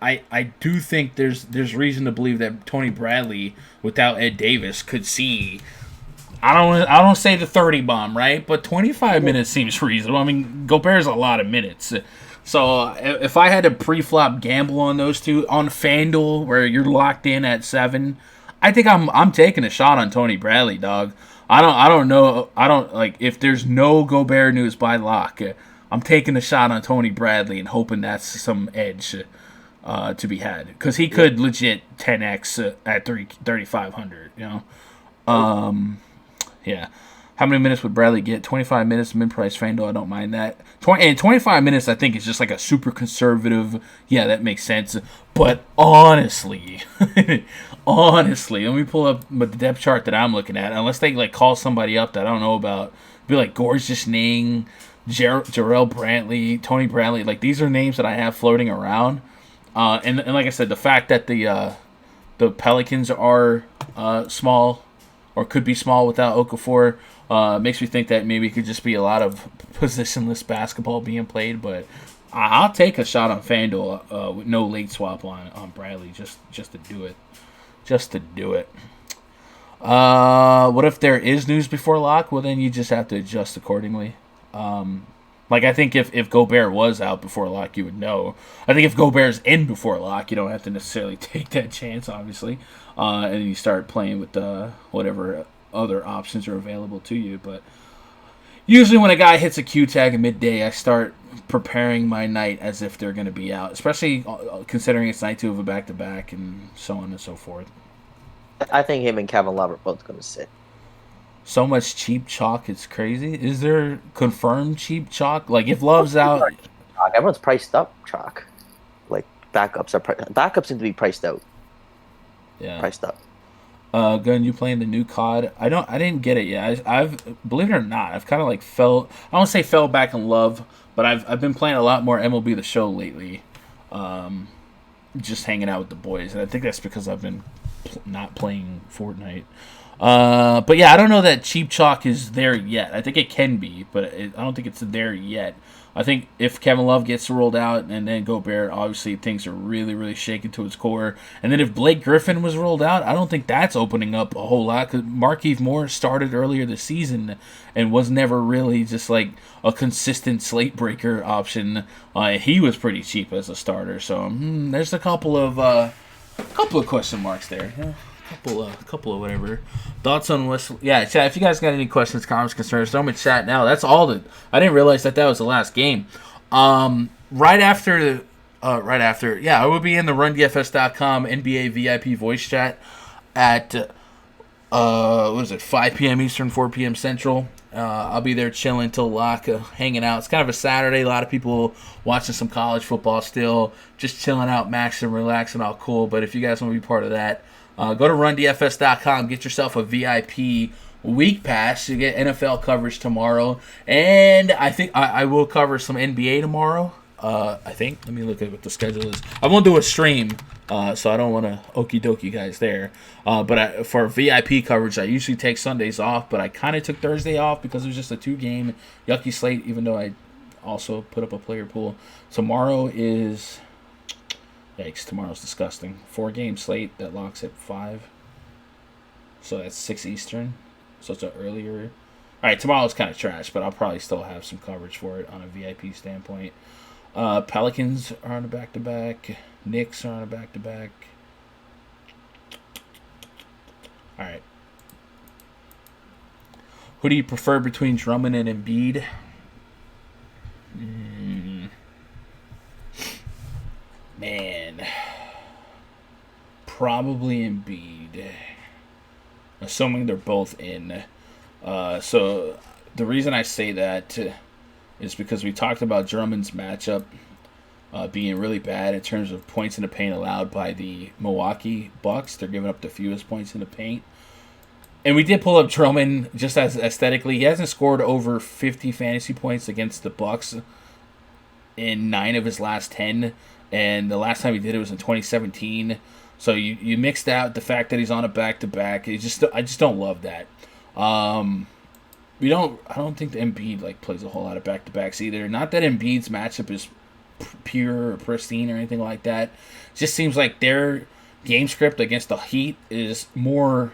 I do think there's reason to believe that Tony Bradley without Ed Davis could see. I don't say the 30 bomb, right? But 25 minutes seems reasonable. I mean, Gobert's a lot of minutes. So if I had to pre-flop gamble on those two on FanDuel, where you're locked in at 7, I think I'm taking a shot on Tony Bradley, dog. I don't know. If there's no Gobert news by lock, I'm taking a shot on Tony Bradley and hoping that's some edge to be had, because he could legit 10x at 3,500. Yeah. How many minutes would Bradley get? 25 minutes, mid-price FanDuel. I don't mind that. 25 minutes, I think, is just a super conservative. Yeah, that makes sense. But honestly, let me pull up the depth chart that I'm looking at. Unless they call somebody up that I don't know about, be Gorgeous Ning, Jarrell Brantley, Tony Bradley. These are names that I have floating around. And like I said, the fact that the Pelicans are small, or could be small without Okafor, makes me think that maybe it could just be a lot of positionless basketball being played. But I'll take a shot on FanDuel with no late swap on Bradley just to do it. Just to do it. What if there is news before lock? Well, then you just have to adjust accordingly. I think if Gobert was out before lock, you would know. I think if Gobert's in before lock, you don't have to necessarily take that chance, obviously. And you start playing with whatever other options are available to you. But usually when a guy hits a Q tag at midday, I start preparing my night as if they're going to be out, especially considering it's night 2 of a back-to-back and so on and so forth. I think him and Kevin Love are both going to sit. So much cheap chalk, it's crazy. Is there confirmed cheap chalk? If Love's out, everyone's priced up chalk. Backups seem to be priced out. Yeah, priced up. Gun, you playing the new COD? I didn't get it yet. I've believe it or not, I've kind of fell. I won't say fell back in love, but I've been playing a lot more MLB The Show lately. Just hanging out with the boys, and I think that's because I've been not playing Fortnite. But yeah, I don't know that cheap chalk is there yet. I think it can be, but I don't think it's there yet. I think if Kevin Love gets rolled out and then Gobert, obviously things are really, really shaken to its core. And then if Blake Griffin was rolled out, I don't think that's opening up a whole lot, because Markieff Morris started earlier this season and was never really just a consistent slate breaker option. He was pretty cheap as a starter, so there's a couple of question marks there. Yeah. Couple of whatever. Thoughts on West? Yeah, chat. If you guys got any questions, comments, concerns, throw them in chat now. That's all that. I didn't realize that was the last game. Right after. Yeah, I will be in the RunDFS.com NBA VIP voice chat at What is it, 5 p.m. Eastern, 4 p.m. Central. I'll be there chilling till lock, hanging out. It's kind of a Saturday. A lot of people watching some college football still, just chilling out, maxing, relaxing, all cool. But if you guys want to be part of that, go to rundfs.com, get yourself a VIP week pass. You get NFL coverage tomorrow, and I think I will cover some NBA tomorrow. I think. Let me look at what the schedule is. I won't do a stream, so I don't want to okie dokie guys there. But for VIP coverage, I usually take Sundays off, but I kind of took Thursday off because it was just a 2-game yucky slate, even though I also put up a player pool. Tomorrow is... Yikes, tomorrow's disgusting. 4-game slate that locks at 5. So that's 6 Eastern. So it's an earlier... Alright, tomorrow's kind of trash, but I'll probably still have some coverage for it on a VIP standpoint. Pelicans are on a back-to-back. Knicks are on a back-to-back. All right. Who do you prefer between Drummond and Embiid? Man. Probably Embiid. Assuming they're both in. So the reason I say that is because we talked about Drummond's matchup being really bad in terms of points in the paint allowed by the Milwaukee Bucks. They're giving up the fewest points in the paint. And we did pull up Drummond just as aesthetically. He hasn't scored over 50 fantasy points against the Bucks in 9 of his last 10. And the last time he did it was in 2017. So you mixed out the fact that he's on a back-to-back. I just don't love that. I don't think the Embiid plays a whole lot of back-to-backs either. Not that Embiid's matchup is pure or pristine or anything like that. It just seems like their game script against the Heat is more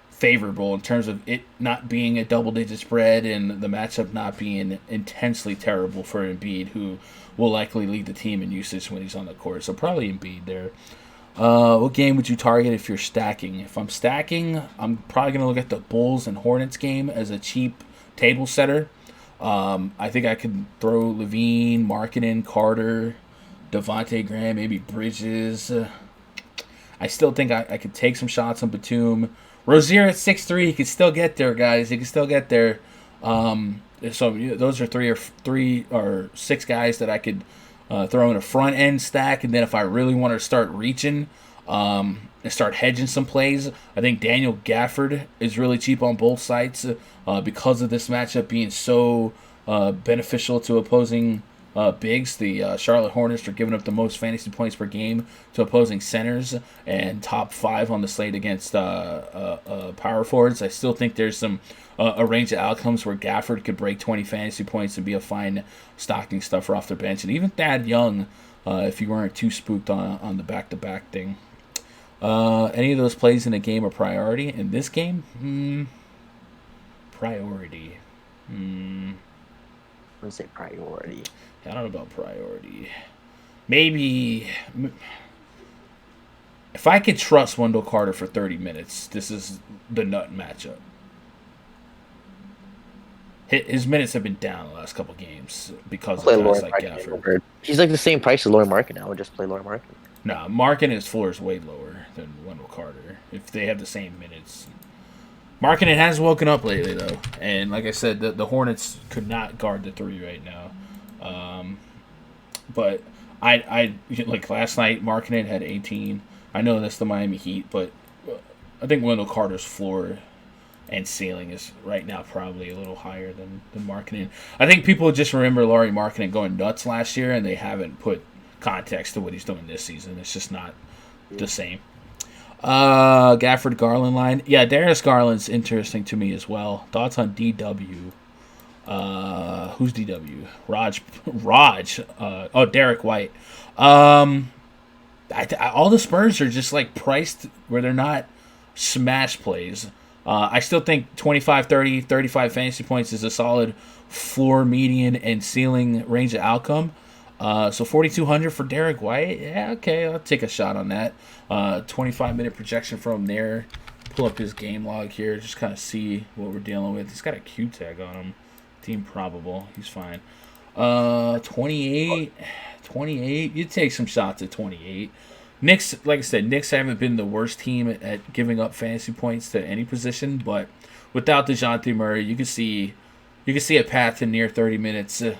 favorable in terms of it not being a double-digit spread and the matchup not being intensely terrible for Embiid, who will likely lead the team in usage when he's on the court. So probably Embiid there. What game would you target if you're stacking? If I'm stacking, I'm probably going to look at the Bulls and Hornets game as a cheap table setter. I think I could throw Levine, Markkanen, Carter, Devontae Graham, maybe Bridges. I still think I could take some shots on Batum. Rozier at 6'3", he could still get there, guys. He could still get there. So those are three or six guys that I could throw in a front end stack, and then if I really want to start reaching and start hedging some plays, I think Daniel Gafford is really cheap on both sides because of this matchup being so beneficial to opposing bigs. The Charlotte Hornets are giving up the most fantasy points per game to opposing centers and top 5 on the slate against power forwards. I still think there's a range of outcomes where Gafford could break 20 fantasy points and be a fine stocking stuffer off the bench. And even Thad Young, if you weren't too spooked on the back-to-back thing. Any of those plays in a game are priority. In this game, priority. I'm going to say priority. I don't know about priority. Maybe if I could trust Wendell Carter for 30 minutes, this is the nut matchup. His minutes have been down the last couple games because of guys like Gafford. He's like the same price as Lauri Markkanen now. We'll just play Lauri Markkanen. No, Markkanen's floor is way lower than Wendell Carter if they have the same minutes. Markkanen has woken up lately, though. And like I said, the Hornets could not guard the 3 right now. But I like last night, Markkanen had 18. I know that's the Miami Heat, but I think Wendell Carter's floor and ceiling is right now probably a little higher than Markkanen. I think people just remember Lauri Markkanen going nuts last year, and they haven't put context to what he's doing this season. It's just not the same. Gafford Garland line. Yeah, Darius Garland's interesting to me as well. Thoughts on DW? Who's DW? Raj. Derek White. All the Spurs are just priced where they're not smash plays. I still think 25, 30, 35 fantasy points is a solid floor, median, and ceiling range of outcome. So 4,200 for Derek White. Yeah, okay, I'll take a shot on that. 25-minute projection from there. Pull up his game log here, just kind of see what we're dealing with. He's got a Q tag on him. Team probable. He's fine. 28. You take some shots at 28. Knicks, like I said, Knicks haven't been the worst team at giving up fantasy points to any position, but without DeJounte Murray, you can see a path to near 30 minutes, and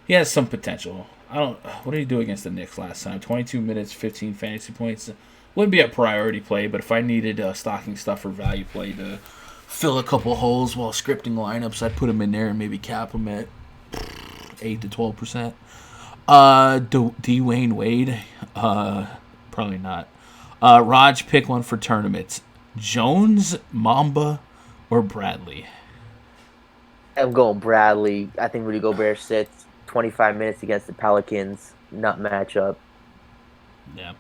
he has some potential. What did he do against the Knicks last time? 22 minutes, 15 fantasy points. Wouldn't be a priority play, but if I needed a stocking stuffer value play to fill a couple holes while scripting lineups, I'd put him in there and maybe cap him at 8 to 12%. Dwayne Wade, probably not. Raj, pick one for tournaments. Jones, Mamba, or Bradley? I'm going Bradley. I think Rudy Gobert sits 25 minutes against the Pelicans. Not matchup. Yeah.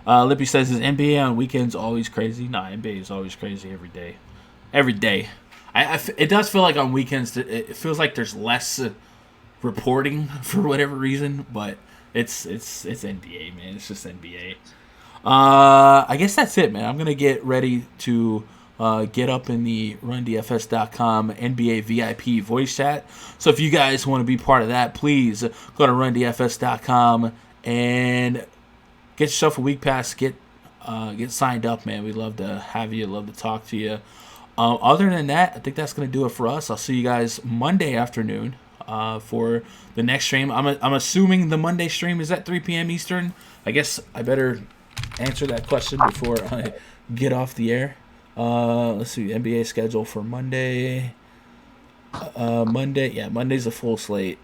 Lippy says, is NBA on weekends always crazy? Nah, NBA is always crazy every day. Every day. It does feel like on weekends, it feels like there's less reporting for whatever reason, but it's NBA, man. It's just NBA. I guess that's it, man. I'm going to get ready to get up in the RunDFS.com NBA VIP voice chat. So if you guys want to be part of that, please go to RunDFS.com and get yourself a week pass. Get signed up, man. We'd love to have you. Love to talk to you. Other than that, I think that's going to do it for us. I'll see you guys Monday afternoon for the next stream. I'm assuming the Monday stream is at 3 p.m. Eastern. I guess I better answer that question before I get off the air. Let's see, NBA schedule for Monday. Monday's a full slate.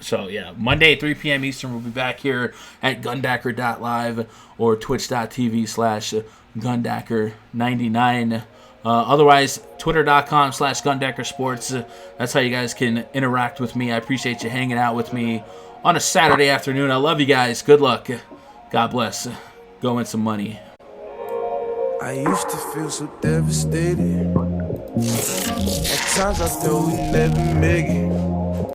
So, yeah, Monday, 3 p.m. Eastern, we'll be back here at gundacker.live or twitch.tv/gundacker99. Otherwise, twitter.com/gundackersports. That's how you guys can interact with me. I appreciate you hanging out with me on a Saturday afternoon. I love you guys. Good luck. God bless. Go win some money. I used to feel so devastated. At times I thought we'd never make it.